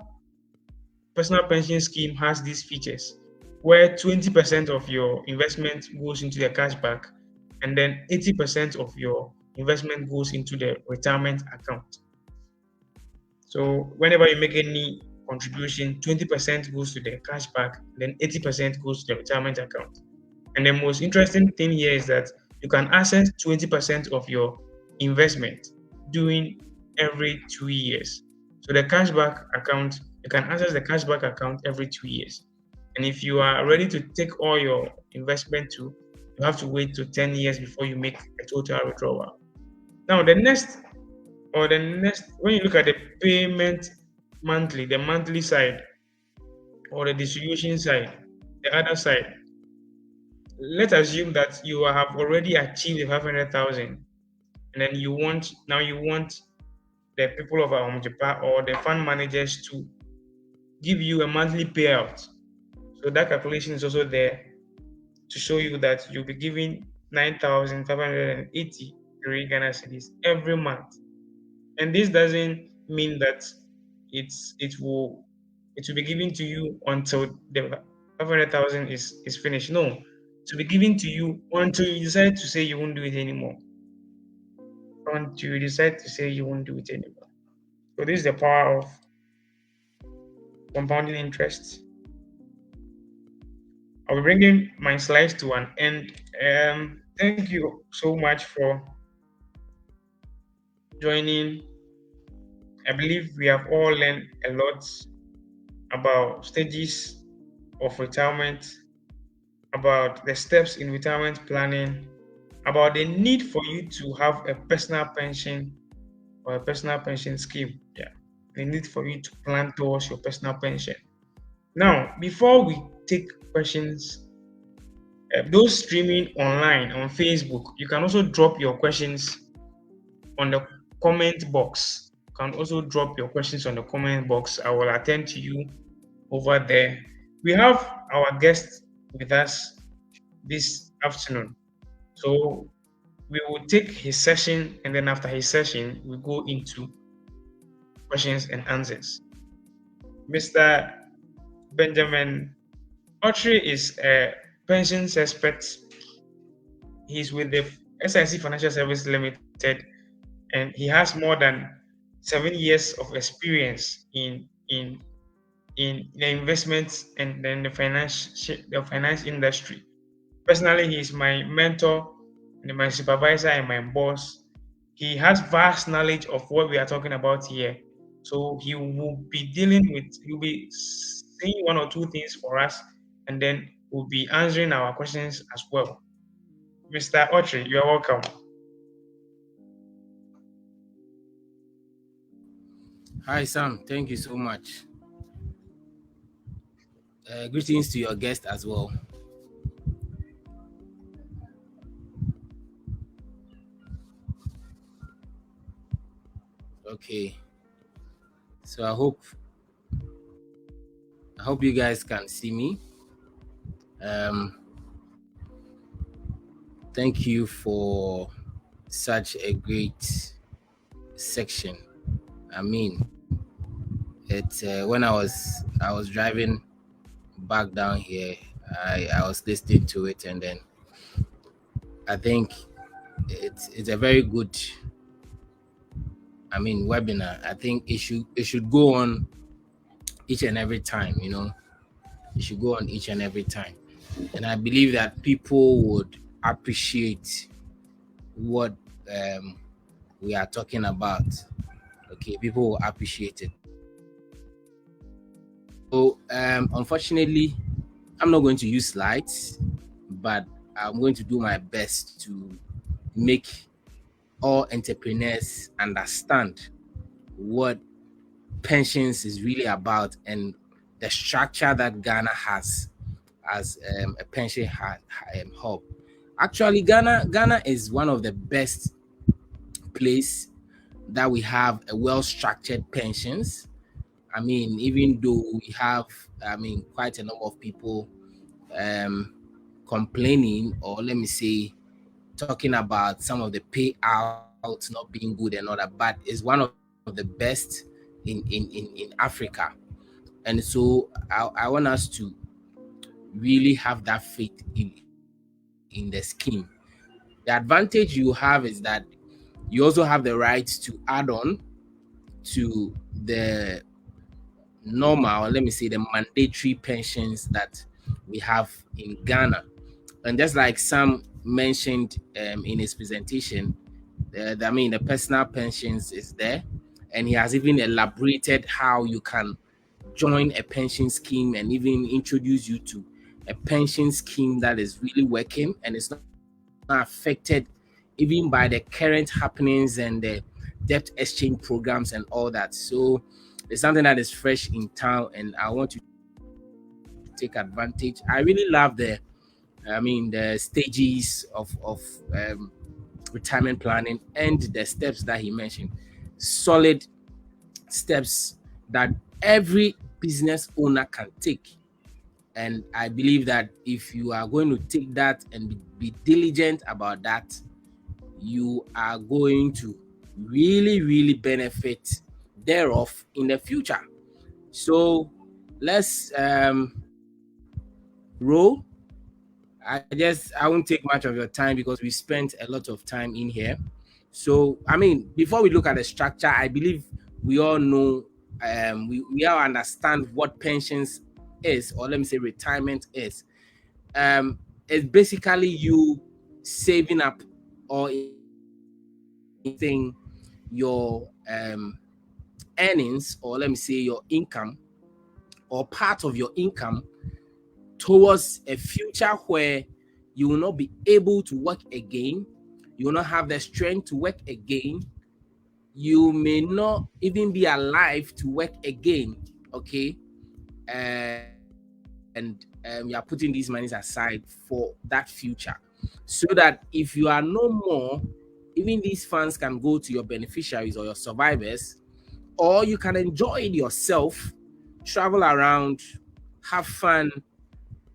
personal pension scheme has these features where 20% of your investment goes into the cashback, and then 80% of your investment goes into the retirement account. So whenever you make any contribution, 20% goes to the cashback, then 80% goes to the retirement account. And the most interesting thing here is that you can access 20% of your investment during every 2 years. So the cashback account, you can access the cashback account every 2 years. And if you are ready to take all your investment you have to wait to 10 years before you make a total withdrawal. Now, when you look at the payment monthly, the monthly side, or the distribution side, the other side, let's assume that you have already achieved the 500,000, and then you want the people of Ahomchepa or the fund managers to give you a monthly payout. So that calculation is also there to show you that you'll be giving 9,583 Ghana cedis every month. And this doesn't mean that it will be given to you until the 500,000 is finished. No, to be given to you until you decide to say you won't do it anymore. Until you decide to say you won't do it anymore. So this is the power of compounding interest. I'll be bringing my slides to an end. Thank you so much for joining. I believe we have all learned a lot about stages of retirement, about the steps in retirement planning, about the need for you to have a personal pension or a personal pension scheme. Yeah, the need for you to plan towards your personal pension. Now, before we take questions, those streaming online on Facebook, you can also drop your questions on the comment box. can also drop your questions on the comment box. I will attend to you over there. We have our guest with us this afternoon. So we will take his session, and then after his session, we go into questions and answers. Mr. Benjamin Otchere is a pensions expert. He's with the SIC Financial Service Limited, and he has more than 7 years of experience in the investments and then the finance industry. Personally, he is my mentor and my supervisor and my boss. He has vast knowledge of what we are talking about here. So he'll be saying one or two things for us, and then we'll be answering our questions as well. Mr. Otchere, you are welcome. Hi, Sam. Thank you so much. Greetings to your guest as well. Okay. So I hope you guys can see me. Thank you for such a great section. I mean, it's when I was driving back down here, I was listening to it, and then I think it's a very good, webinar. I think it should go on each and every time. It should go on each and every time, and I believe that people would appreciate what we are talking about. Okay, people will appreciate it. So unfortunately, I'm not going to use slides, but I'm going to do my best to make all entrepreneurs understand what pensions is really about and the structure that Ghana has as a pension hub. Actually, Ghana is one of the best place that we have a well-structured pensions. Even though we have, quite a number of people complaining, or let me say, talking about some of the payouts not being good and all that, but it's one of the best in Africa. And so I want us to really have that faith in the scheme. The advantage you have is that you also have the right to add on to the normal, let me say, the mandatory pensions that we have in Ghana. And just like Sam mentioned in his presentation, the personal pensions is there, and he has even elaborated how you can join a pension scheme and even introduce you to a pension scheme that is really working and it's not affected even by the current happenings and the debt exchange programs and all that. So it's something that is fresh in town, and I want to take advantage. I really love the stages of retirement planning and the steps that he mentioned. Solid steps that every business owner can take. And I believe that if you are going to take that and be diligent about that, you are going to really, really benefit thereof in the future. So let's roll. I won't take much of your time because we spent a lot of time in here. So before we look at the structure, I believe we all know, we all understand what pensions is, or let me say retirement is. It's basically you saving up or your earnings, or let me say your income, or part of your income, towards a future where you will not be able to work again. You will not have the strength to work again. You may not even be alive to work again. Okay, and you are putting these monies aside for that future, so that if you are no more, even these funds can go to your beneficiaries or your survivors or you can enjoy it yourself, travel around, have fun.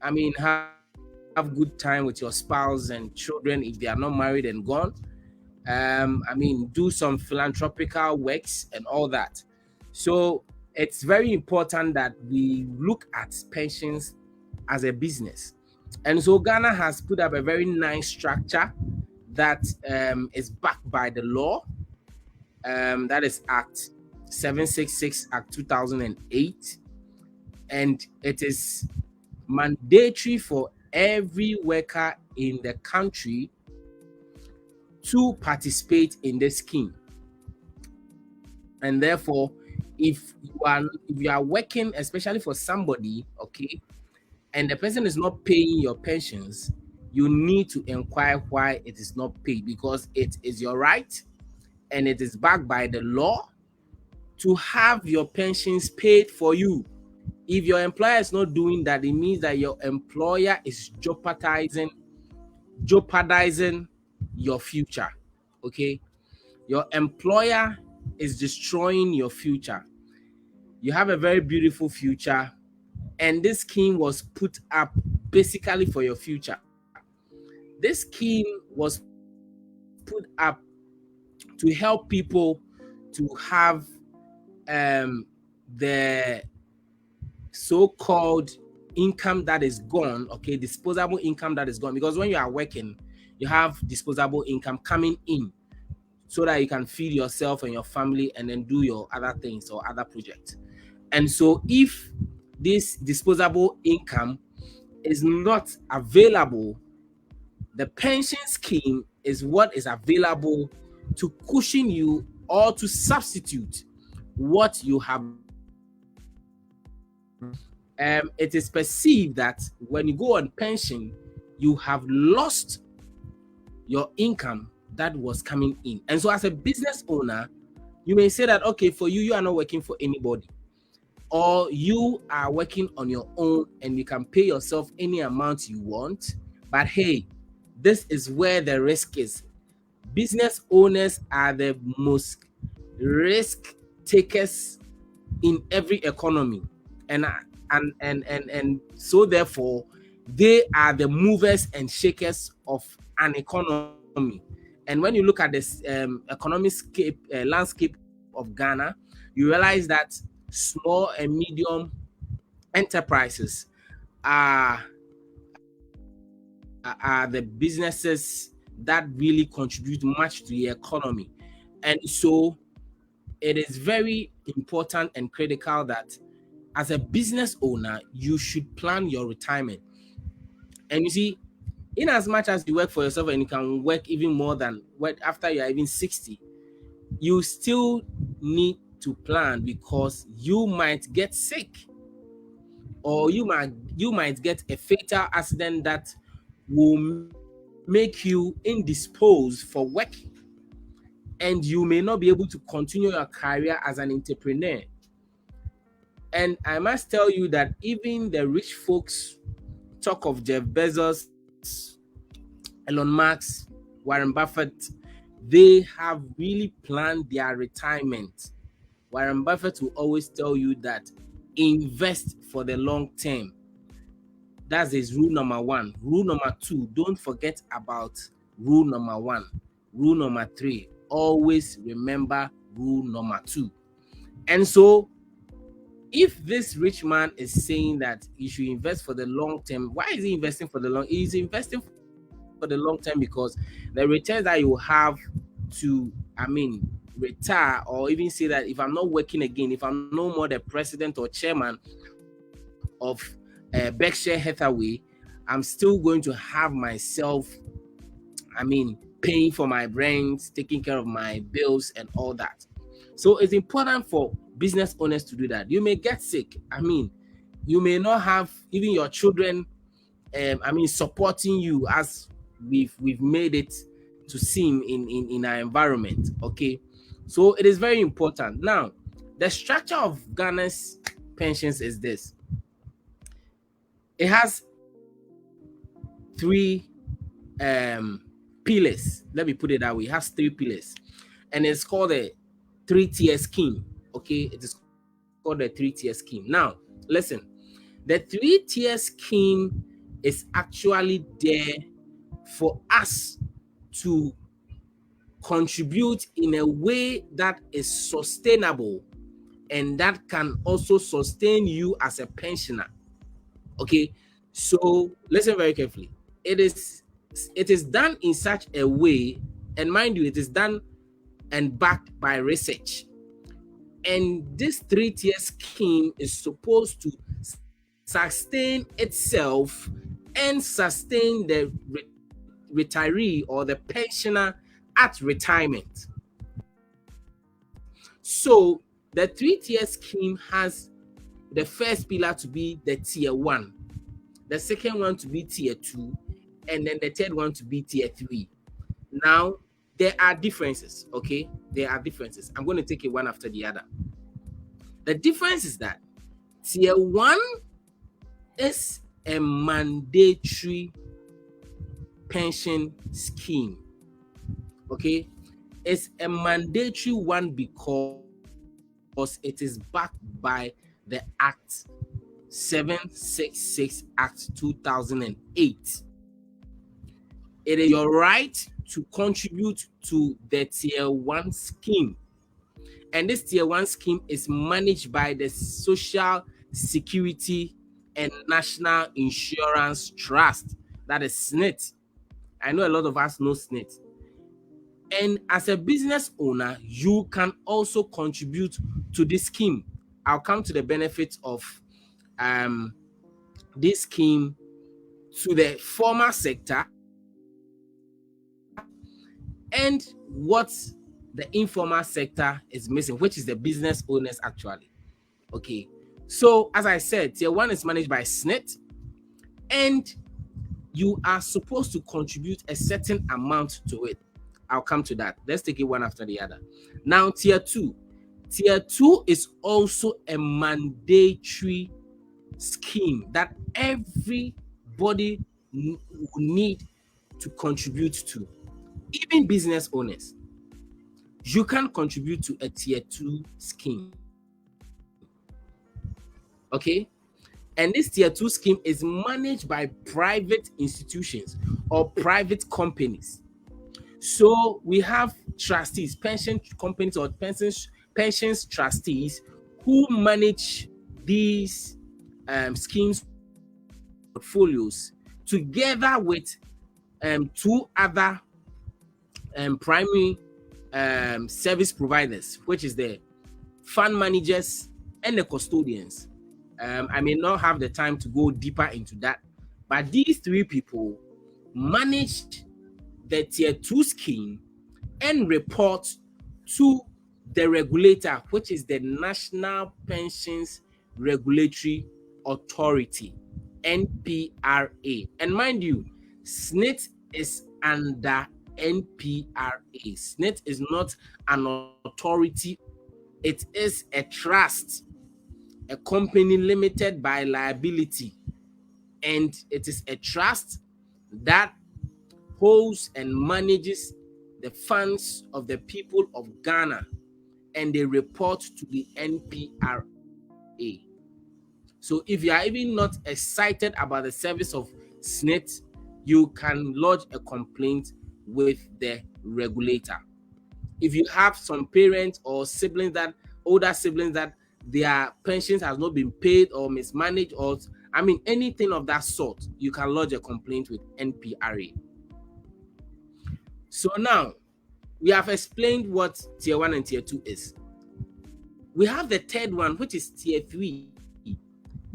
I mean, have good time with your spouse and children if they are not married and gone. I mean, do some philanthropical works and all that. So it's very important that we look at pensions as a business. And so Ghana has put up a very nice structure that is backed by the law. That is Act 766, Act 2008. And it is mandatory for every worker in the country to participate in this scheme. And therefore, if you are working, especially for somebody, okay, and the person is not paying your pensions, you need to inquire why it is not paid, because it is your right and it is backed by the law to have your pensions paid for you. If your employer is not doing that, it means that your employer is jeopardizing your future. Okay, your employer is destroying your future. You have a very beautiful future, and this scheme was put up basically for your future. This scheme was put up to help people to have the so-called income that is gone, okay, disposable income that is gone, because when you are working, you have disposable income coming in so that you can feed yourself and your family and then do your other things or other projects. And so if this disposable income is not available, the pension scheme is what is available to cushion you or to substitute what you have. It is perceived that when you go on pension, you have lost your income that was coming in. And so as a business owner, you may say that, okay, for you are not working for anybody, or you are working on your own and you can pay yourself any amount you want. But hey, this is where the risk is. Business owners are the most risk takers in every economy. And so therefore, they are the movers and shakers of an economy. And when you look at this economic landscape of Ghana, you realize that small and medium enterprises are the businesses that really contribute much to the economy. And so it is very important and critical that as a business owner, you should plan your retirement. And you see, in as much as you work for yourself and you can work even more than after you are even 60, you still need to plan, because you might get sick, or you might get a fatal accident that will make you indisposed for working, and you may not be able to continue your career as an entrepreneur. And I must tell you that even the rich folks, talk of Jeff Bezos, Elon Musk, Warren Buffett, they have really planned their retirement. Warren Buffett will always tell you that invest for the long term. That's his rule number one. Rule number two, don't forget about rule number one. Rule number three, always remember rule number two. And so, if this rich man is saying that you should invest for the long term, why is he investing for the long? He's investing for the long term because the returns that you have to, retire, or even say that if I'm not working again, if I'm no more the president or chairman of Berkshire Hathaway, I'm still going to have myself, paying for my brains, taking care of my bills and all that. So it's important for business owners to do that. You may get sick. You may not have even your children, supporting you as we've made it to seem in our environment. Okay, so it is very important. Now, the structure of Ghana's pensions is this. It has three pillars. Let me put it that way. It has three pillars, and it's called a 3-tier scheme. Okay, it is called the 3-tier scheme. Now, listen, the 3-tier scheme is actually there for us to contribute in a way that is sustainable and that can also sustain you as a pensioner. Okay, so listen very carefully. It is done in such a way, and mind you, it is done and backed by research. And this 3-tier scheme is supposed to sustain itself and sustain the retiree or the pensioner at retirement. So the 3-tier scheme has the first pillar to be the tier 1, the second one to be tier 2, and then the third one to be tier 3. Now, there are differences, okay? There are differences. I'm going to take it one after the other. The difference is that tier 1 is a mandatory pension scheme, okay? It's a mandatory one because it is backed by the Act 766 Act 2008. It is your right to contribute to the tier 1 scheme. And this tier 1 scheme is managed by the Social Security and National Insurance Trust. That is SNIT. I know a lot of us know SNIT. And as a business owner, you can also contribute to this scheme. I'll come to the benefits of this scheme to the formal sector and what the informal sector is missing, which is the business owners actually. Okay, so as I said, tier 1 is managed by SNIT, and you are supposed to contribute a certain amount to it. I'll come to that. Let's take it one after the other. Now, tier 2. Tier 2 is also a mandatory scheme that everybody will need to contribute to, even business owners. You can contribute to a tier 2 scheme. Okay? And this tier 2 scheme is managed by private institutions or private companies. So we have trustees, pension companies or pensions trustees who manage these schemes portfolios together with 2 other primary service providers, which is the fund managers and the custodians. I may not have the time to go deeper into that, but these 3 people manage the tier 2 scheme and report to the regulator, which is the National Pensions Regulatory Authority, NPRA. And mind you, SNIT is under NPRA. SNIT is not an authority, it is a trust, a company limited by liability, and it is a trust that holds and manages the funds of the people of Ghana, and they report to the NPRA. So if you are even not excited about the service of SNIT, you can lodge a complaint with the regulator. If you have some parents or siblings older siblings that their pensions has not been paid or mismanaged, or anything of that sort, you can lodge a complaint with NPRA. So now we have explained what tier 1 and tier 2 is. We have the third one, which is tier 3.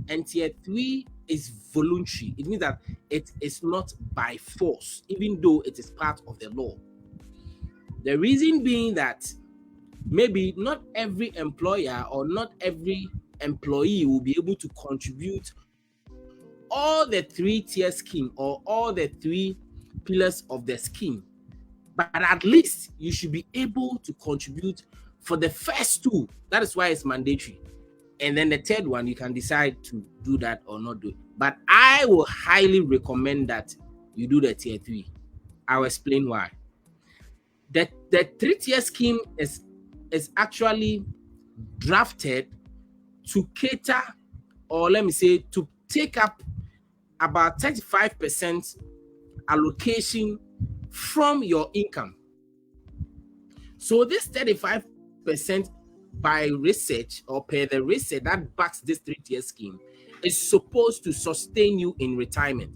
And tier 3 is voluntary. It means that it is not by force, even though it is part of the law. The reason being that maybe not every employer or not every employee will be able to contribute all the 3-tier scheme or all the 3 pillars of the scheme. But at least you should be able to contribute for the first 2. That is why it's mandatory. And then the third one, you can decide to do that or not do it. But I will highly recommend that you do the tier 3. I'll explain why. The 3-tier scheme is actually drafted to cater, or let me say, to take up about 35% allocation from your income. So this 35% by research, or per the research that backs this 3-tier scheme, is supposed to sustain you in retirement.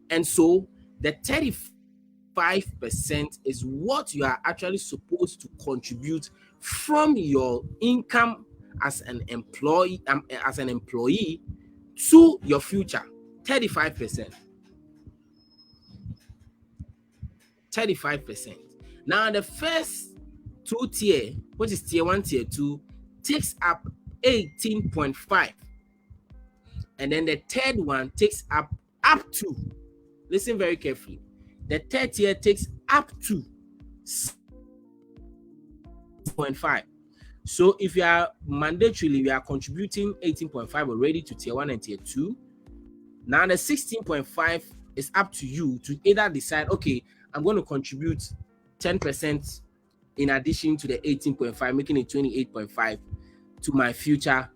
And so the 35% is what you are actually supposed to contribute from your income as an employee, to your future. 35%. 35%. Now the first 2-tier, which is tier 1, tier 2, takes up 18.5, and then the third one takes up to, listen very carefully, the third tier takes up to 6.5. So if you are mandatorily, we are contributing 18.5 already to tier 1 and tier 2. Now the 16.5 is up to you to either decide, okay, I'm going to contribute 10% in addition to the 18.5, making it 28.5 to my future,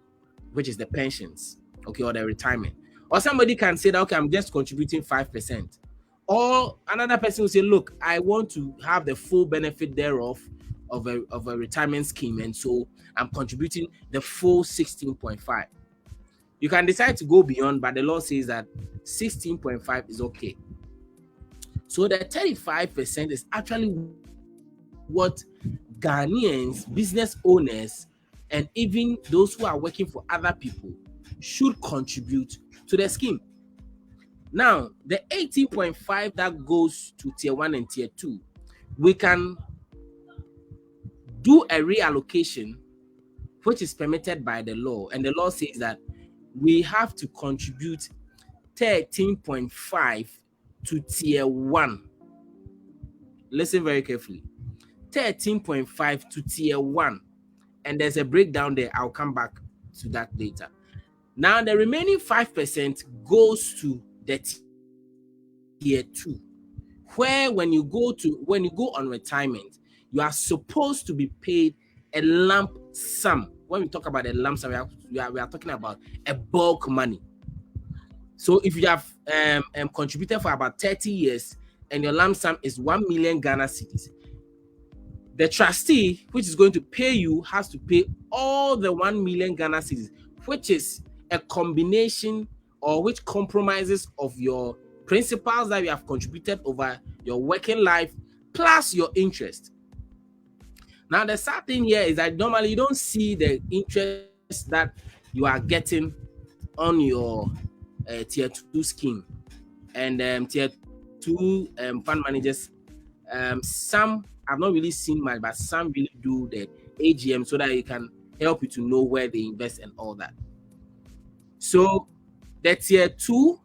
which is the pensions, okay, or the retirement. Or somebody can say that, okay, I'm just contributing 5%. Or another person will say, look, I want to have the full benefit thereof of a retirement scheme, and so I'm contributing the full 16.5. You can decide to go beyond, but the law says that 16.5 is okay. So the 35% is actually what Ghanaians, business owners, and even those who are working for other people should contribute to the scheme. Now, the 18.5 that goes to tier 1 and tier 2, we can do a reallocation, which is permitted by the law. And the law says that we have to contribute 13.5 to tier 1. Listen very carefully. 13.5 to tier 1. And there's a breakdown there. I'll come back to that later. Now, the remaining 5% goes to the tier 2, where when you go on retirement, you are supposed to be paid a lump sum. When we talk about a lump sum, we are talking about a bulk money. So if you have contributed for about 30 years and your lump sum is 1 million Ghana cedis, the trustee, which is going to pay you, has to pay all the 1 million Ghana cedis, which is a combination, or which compromises of your principals that you have contributed over your working life plus your interest. Now, the sad thing here is that normally you don't see the interest that you are getting on your tier 2 scheme. And tier 2 fund managers, some I've not really seen much, but some really do the AGM so that it can help you to know where they invest and all that. So the tier 2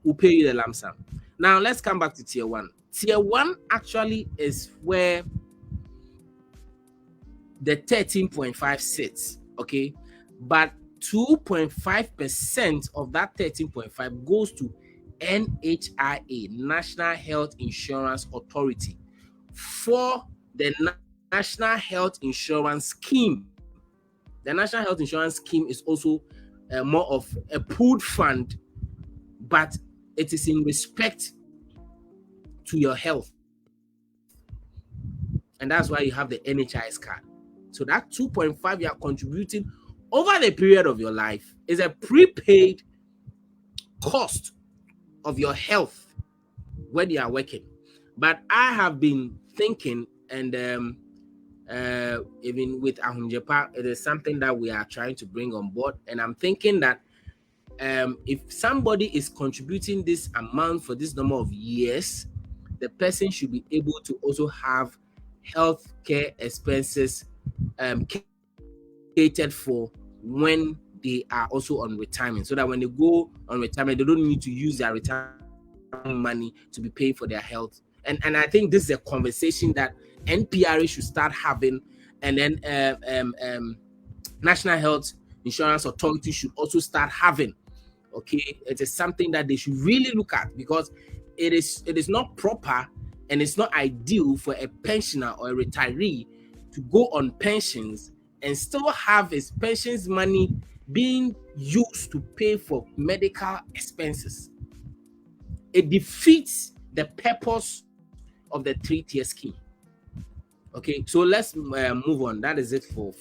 will pay you the lump sum. Now let's come back to tier 1. Tier 1 actually is where the 13.5 sits, okay? But 2.5% of that 13.5 goes to NHIA, National Health Insurance Authority, for the National Health Insurance Scheme. The National Health Insurance Scheme is also more of a pooled fund, but it is in respect to your health. And that's why you have the NHIS card. So that 2.5 you are contributing over the period of your life is a prepaid cost of your health when you are working. But I have been thinking, and even with Ahunjepa, it is something that we are trying to bring on board. And I'm thinking that if somebody is contributing this amount for this number of years, the person should be able to also have health care expenses catered for when they are also on retirement, so that when they go on retirement, they don't need to use their retirement money to be paying for their health. And I think this is a conversation that NPRA should start having, and then National Health Insurance Authority should also start having. Okay, it is something that they should really look at, because it is not proper and it's not ideal for a pensioner or a retiree to go on pensions and still have his pensions money being used to pay for medical expenses. It defeats the purpose of the 3-tier scheme. Okay, so let's move on. That is it for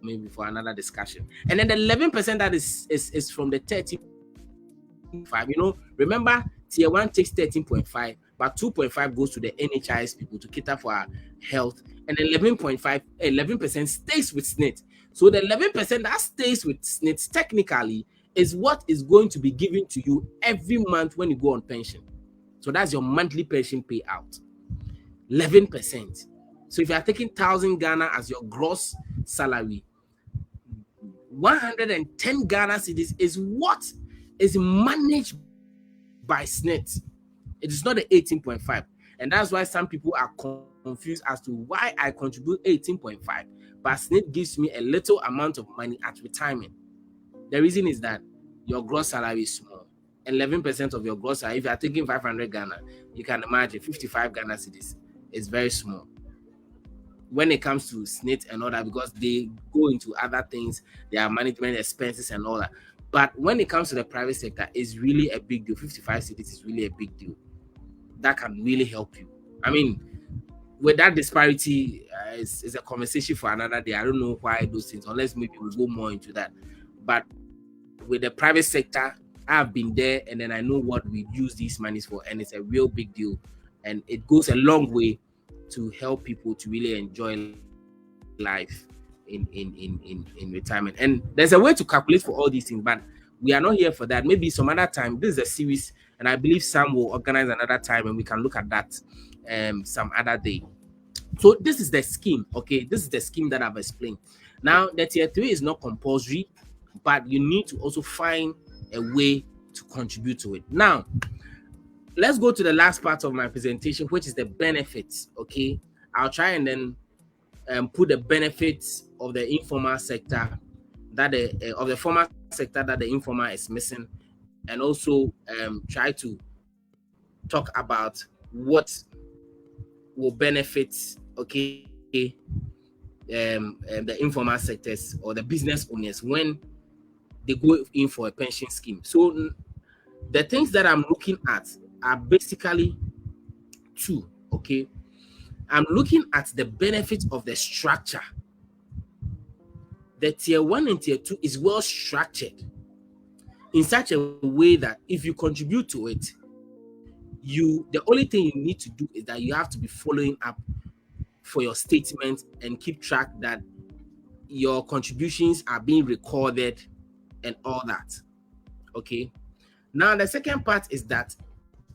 maybe for another discussion. And then the 11% that is from the 13.5. You know, remember tier 1 takes 13.5, but 2.5 goes to the NHIS people to cater for our health, and 11% stays with SNIT. So the 11% that stays with SNIT technically is what is going to be given to you every month when you go on pension. So that's your monthly pension payout. 11%. So if you are taking 1,000 Ghana as your gross salary, 110 Ghana cedis is what is managed by SNIT. It is not the 18.5. And that's why some people are confused as to why I contribute 18.5, but SNIT gives me a little amount of money at retirement. The reason is that your gross salary is small. 11% of your gross salary, if you are taking 500 Ghana, you can imagine 55 Ghana cedis is very small when it comes to SNIT and all that, because they go into other things, their management expenses and all that. But when it comes to the private sector, it's really a big deal. 55 cedis is really a big deal. That can really help you. I mean, with that disparity, it's a conversation for another day. I don't know why those things, unless maybe we'll go more into that. But with the private sector, I've been there, and then I know what we use these monies for, and it's a real big deal. And it goes a long way to help people to really enjoy life in retirement. And there's a way to calculate for all these things, but we are not here for that. Maybe some other time. This is a series, and I believe Sam will organize another time and we can look at that some other day. So this is the scheme. Okay, this is the scheme that I've explained. Now the tier 3 is not compulsory, but you need to also find a way to contribute to it. Now let's go to the last part of my presentation, which is the benefits. Okay, I'll try and then put the benefits of the informal sector that of the formal sector that the informal is missing, and also try to talk about what will benefit the informal sectors or the business owners when they go in for a pension scheme. So the things that I'm looking at are basically two. Okay, I'm looking at the benefits of the structure. The tier 1 and tier 2 is well structured in such a way that if you contribute to it, the only thing you need to do is that you have to be following up for your statement and keep track that your contributions are being recorded and all that. Okay. Now the second part is that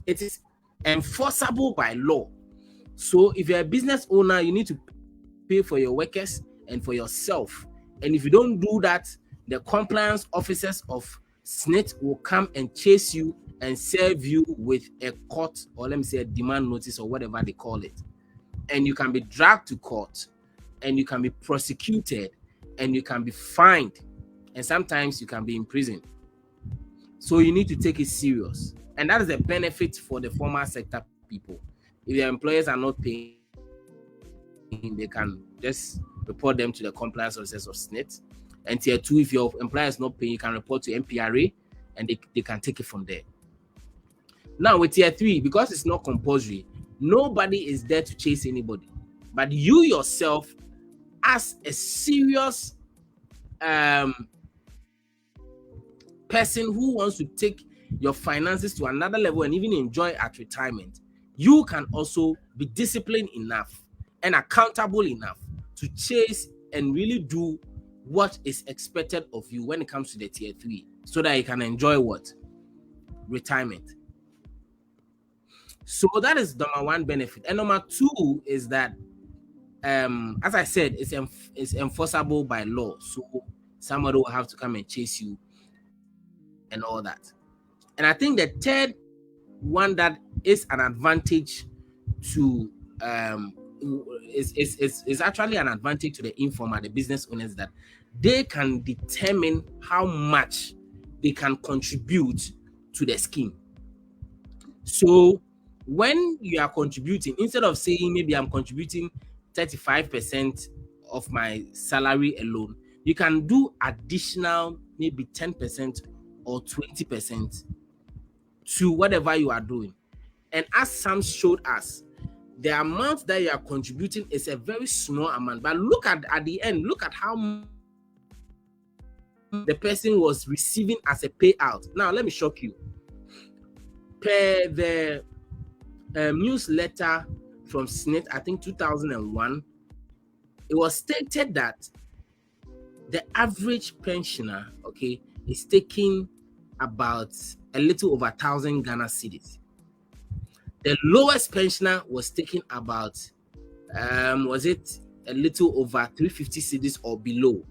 it is enforceable by law. So if you're a business owner, you need to pay for your workers and for yourself. And if you don't do that, the compliance officers of SNIT will come and chase you and serve you with a court, or let me say a demand notice, or whatever they call it. And you can be dragged to court, and you can be prosecuted, and you can be fined, and sometimes you can be in prison. So you need to take it serious. And that is a benefit for the formal sector people. If their employers are not paying, they can just report them to the compliance officers of SNIT. And tier 2, if your employer is not paying, you can report to MPRA, and they can take it from there. Now with tier 3, because it's not compulsory, nobody is there to chase anybody. But you yourself, as a serious person who wants to take your finances to another level and even enjoy at retirement, you can also be disciplined enough and accountable enough to chase and really do what is expected of you when it comes to the tier 3, so that you can enjoy what? Retirement. So that is number 1 benefit. And number 2 is that, as I said, it's enforceable by law. So somebody will have to come and chase you and all that. And I think the third one that is an advantage to is actually an advantage to the informal, the business owners, that they can determine how much they can contribute to the scheme. So when you are contributing, instead of saying maybe I'm contributing 35% of my salary alone, you can do additional maybe 10% or 20% to whatever you are doing. And as Sam showed us, the amount that you are contributing is a very small amount. But look at the end, look at how the person was receiving as a payout. Now, let me shock you. Per the newsletter from SNIT, I think 2001, it was stated that the average pensioner, okay, is taking about a little over 1,000 Ghana cedis. The lowest pensioner was taking about, was it a little over 350 cedis or below?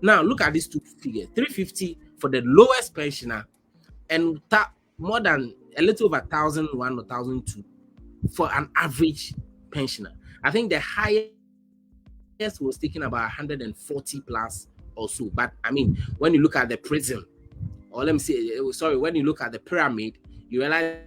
Now, look at these two figures, 350 for the lowest pensioner and more than a little over 1,001 or 1,002 for an average pensioner. I think the highest was taking about 140 plus or so. But I mean, when you look at the prism, or let me say, sorry, when you look at the pyramid, you realize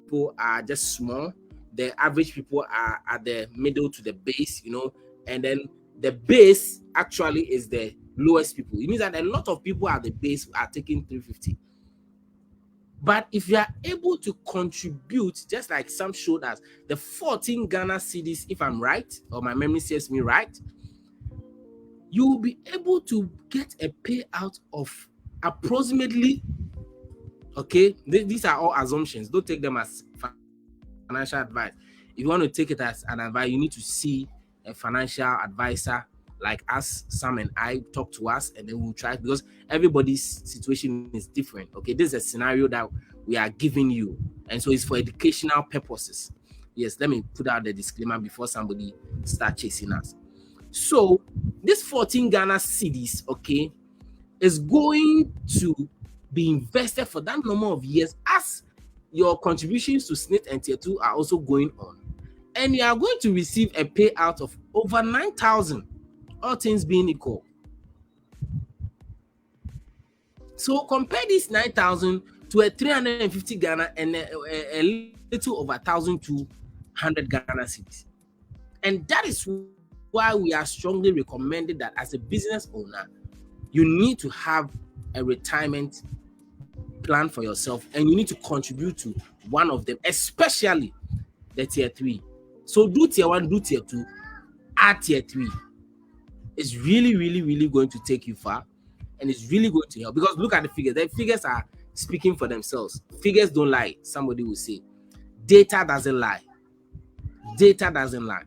people are just small. The average people are at the middle to the base, you know, and then the base actually is the lowest people. It means that a lot of people at the base are taking 350. But if you are able to contribute, just like Sam showed us, the 14 Ghana cedis, if I'm right, or my memory serves me right, you will be able to get a payout of approximately, okay, these are all assumptions. Don't take them as financial advice. If you want to take it as an advice, you need to see a financial advisor like us, Sam and I, talk to us, and then we'll try, because everybody's situation is different. Okay, this is a scenario that we are giving you, and so it's for educational purposes. Yes, let me put out the disclaimer before somebody start chasing us. So this 14 Ghana cedis, okay, is going to be invested for that number of years as your contributions to SNIT and Tier 2 are also going on, and you are going to receive a payout of over 9,000. All things being equal. So compare this 9,000 to a 350 Ghana and a little over 1,200 Ghana cedis. And that is why we are strongly recommended that as a business owner, you need to have a retirement plan for yourself, and you need to contribute to one of them, especially the Tier 3. So do Tier 1, do Tier 2, add Tier 3. It's really, really, really going to take you far, and it's really going to help, because look at the figures. The figures are speaking for themselves. Figures don't lie, somebody will say. Data doesn't lie. Data doesn't lie.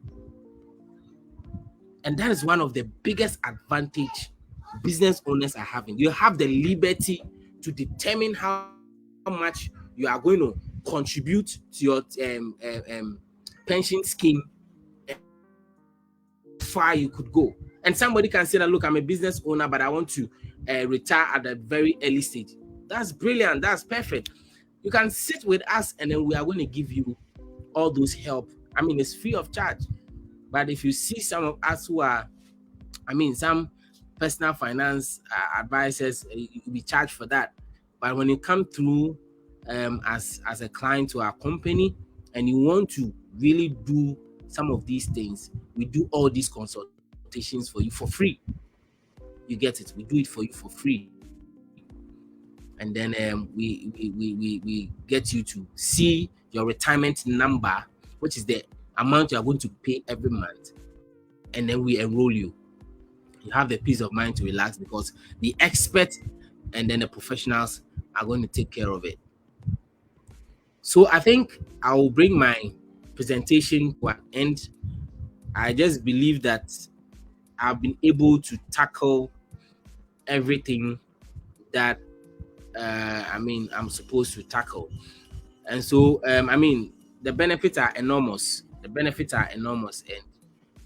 And that is one of the biggest advantage business owners are having. You have the liberty to determine how much you are going to contribute to your pension scheme, how far you could go. And somebody can say that, look, I'm a business owner, but I want to retire at a very early stage. That's brilliant. That's perfect. You can sit with us, and then we are going to give you all those help. I mean, it's free of charge. But if you see some of us who are, I mean, some personal finance advisors, you'll be charged for that. But when you come through as a client to our company, and you want to really do some of these things, we do all these consultations for you for free. You get it? We do it for you for free, and then we get you to see your retirement number, which is the amount you are going to pay every month, and then we enroll you. You have the peace of mind to relax, because the experts and then the professionals are going to take care of it. So I think I will bring my presentation to an end. I just believe that I've been able to tackle everything that I'm supposed to tackle. And so I mean, the benefits are enormous. The benefits are enormous, and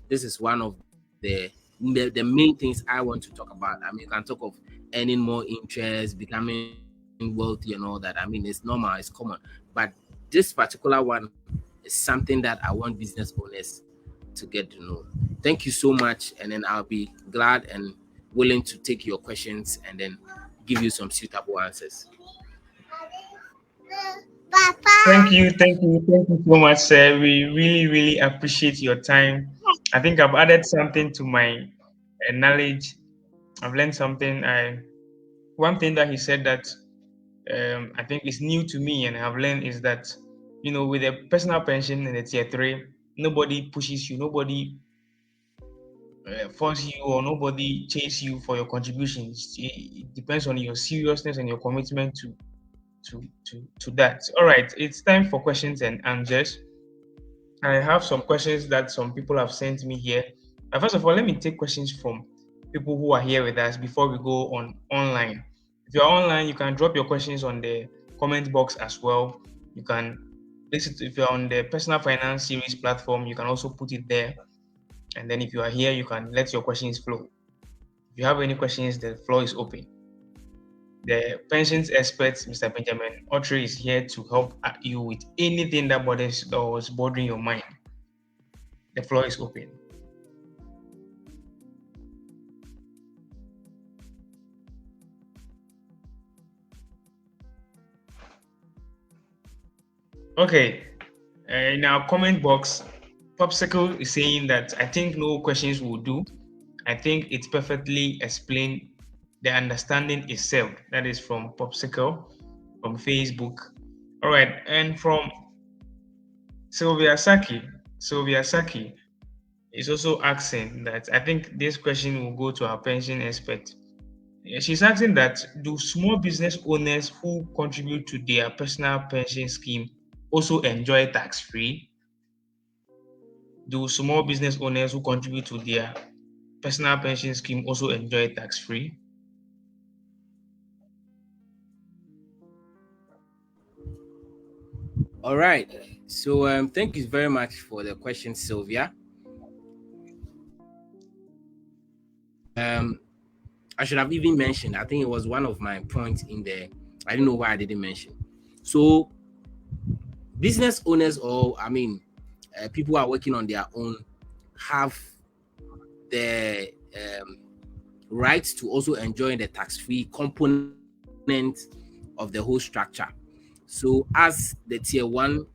this is one of the main things I want to talk about. I mean, you can talk of earning more interest, becoming wealthy and all that. I mean, it's normal, it's common. But this particular one is something that I want business owners to get to know. Thank you so much, and then I'll be glad and willing to take your questions and then give you some suitable answers. Thank you so much, sir. We really, really appreciate your time I think I've added something to my knowledge. I've learned something. One thing that he said that I think is new to me and I've learned is that with a personal pension in the tier three, nobody pushes you, nobody force you, or nobody chase you for your contributions. It depends on your seriousness and your commitment to that. All right, it's time for questions and answers. I have some questions that some people have sent me here. First of all, let me take questions from people who are here with us before we go on online. If you're online, you can drop your questions on the comment box as well. You can listen to, if you're on the personal finance series platform, you can also put it there. And then if you are here, you can let your questions flow. If you have any questions, the floor is open. The pensions expert, Mr. Benjamin Otchere, is here to help you with anything that was bothering your mind. The floor is open. Okay, in our comment box, Popsicle is saying that I think no questions will do. I think it's perfectly explained. The understanding is served. That is from Popsicle from Facebook. All right, and from Sylvia Saki. Sylvia Saki is also asking that I think this question will go to our pension expert. She's asking that do small business owners who contribute to their personal pension scheme also enjoy tax-free? Do small business owners who contribute to their personal pension scheme also enjoy tax-free? All right. So thank you very much for the question, Sylvia. I should have even mentioned. I think it was one of my points in there. I didn't know why I didn't mention. So business owners, or people who are working on their own, have the right to also enjoy the tax-free component of the whole structure. So as the tier 1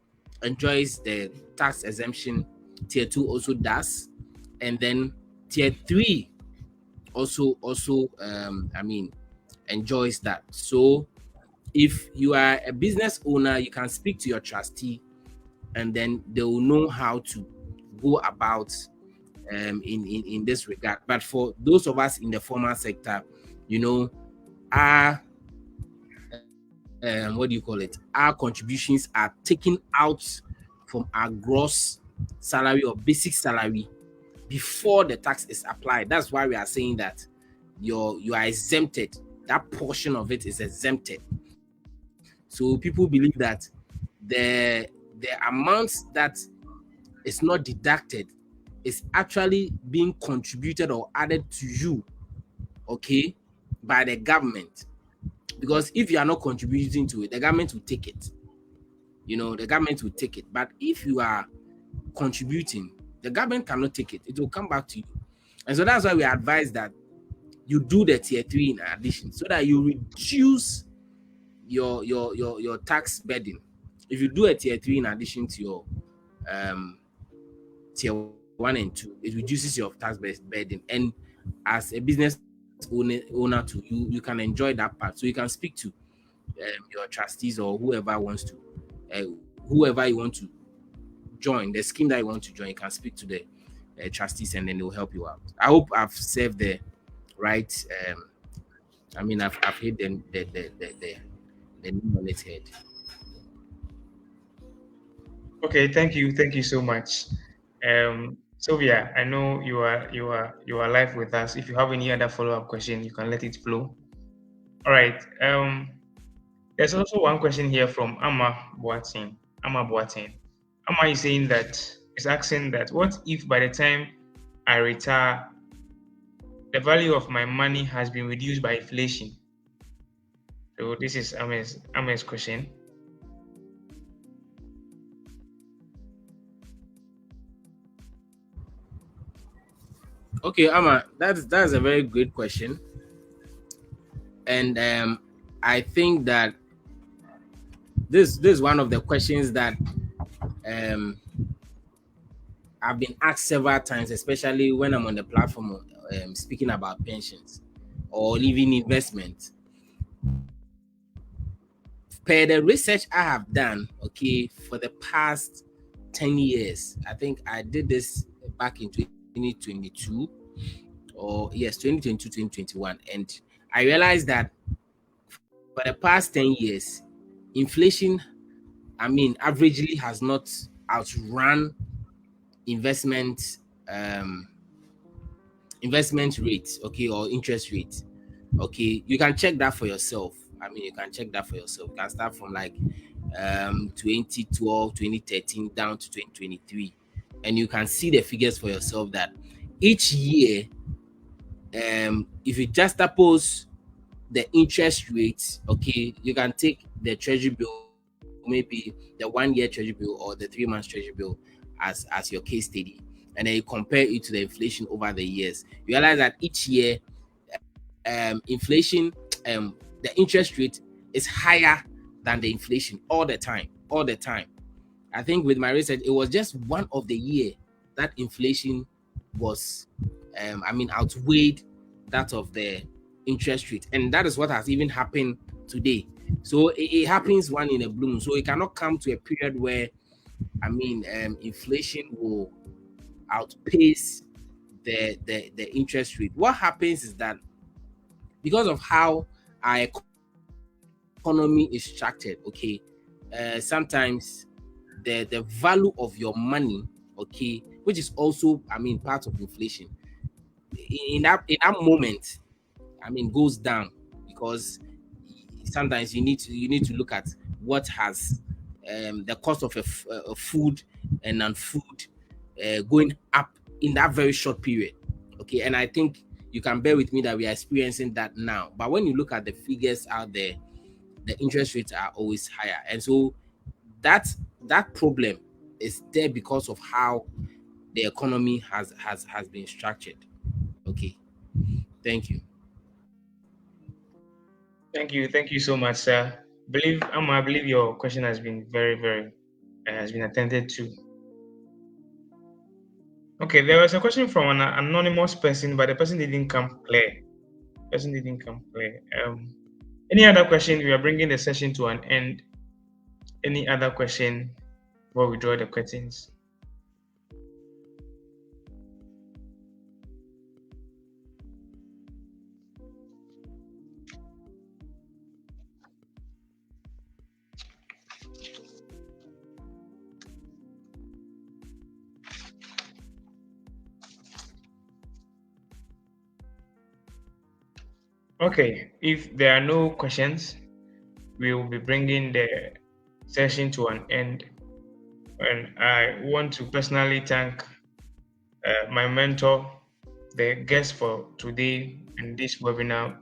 enjoys the tax exemption, tier 2 also does, and then tier 3 also enjoys that. So if you are a business owner, you can speak to your trustee, and then they will know how to go about in this regard. But for those of us in the formal sector, our our contributions are taken out from our gross salary or basic salary before the tax is applied. That's why we are saying that you are exempted. That portion of it is exempted. So people believe that the amount that is not deducted is actually being contributed or added to you, okay, by the government. Because if you are not contributing to it, the government will take it. The government will take it. But if you are contributing, the government cannot take it. It will come back to you. And so that's why we advise that you do the tier 3 in addition, so that you reduce your tax burden. If you do a tier 3 in addition to your tier 1 and 2, it reduces your tax burden. And as a business owner to you can enjoy that part. So you can speak to your trustees or whoever you want to join the scheme that you want to join. You can speak to the trustees, and then they'll help you out. I hope I've served the right. I've hit the name on its head. Okay, thank you so much. Sylvia, I know you are live with us. If you have any other follow-up question, you can let it flow. All right. There's also one question here from Amma Boateng. Amma is saying is asking that what if by the time I retire, the value of my money has been reduced by inflation? So this is Amma's question. Okay, Amma, that's a very good question, and I think that this is one of the questions that I've been asked several times, especially when I'm on the platform speaking about pensions or even investment. Per the research I have done, okay, for the past 10 years, I think I did this back in 2022, or yes, 2022, 2021. And I realized that for the past 10 years, inflation, averagely has not outrun investment um, investment rates, okay, or interest rates. Okay, you can check that for yourself. You can check that for yourself. You can start from like 2012, 2013 down to 2023, and you can see the figures for yourself that each year, if you just oppose the interest rates, okay, you can take the treasury bill, maybe the 1 year treasury bill or the 3 months treasury bill as your case study, and then you compare it to the inflation over the years. You realize that each year, inflation, the interest rate is higher than the inflation all the time. I think with my research, it was just one of the year that inflation was, outweighed that of the interest rate, and that is what has even happened today. So it happens one in a blue moon. So it cannot come to a period where, inflation will outpace the interest rate. What happens is that because of how our economy is structured, okay, sometimes the value of your money, okay, which is also part of inflation, in that moment, goes down, because sometimes you need to look at what has the cost of a food and non-food going up in that very short period. Okay, and I think you can bear with me that we are experiencing that now. But when you look at the figures out there, the interest rates are always higher, and so that that problem is there because of how the economy has been structured. Okay, thank you. Thank you so much, sir. I believe your question has been very, very has been attended to. Okay, there was a question from an anonymous person, but the person didn't come clear. Person didn't come clear. Any other question? We are bringing the session to an end. Any other question before we draw the curtains? Okay, if there are no questions, we will be bringing the session to an end. And I want to personally thank my mentor, the guest for today in this webinar,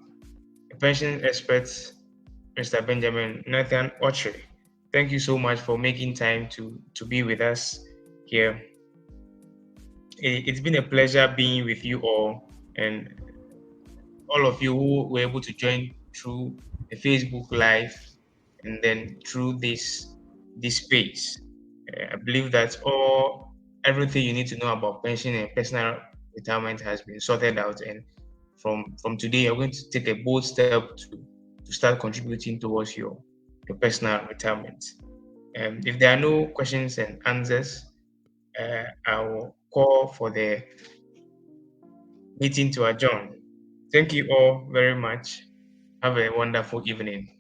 the pension expert, Mr. Benjamin Nathan Otchere. Thank you so much for making time to be with us here. It's been a pleasure being with you all, and all of you who were able to join through the Facebook Live and then through this space. I believe that everything you need to know about pension and personal retirement has been sorted out, and from today you're going to take a bold step to start contributing towards your personal retirement. If there are no questions and answers, I will call for the meeting to adjourn. Thank you all very much. Have a wonderful evening.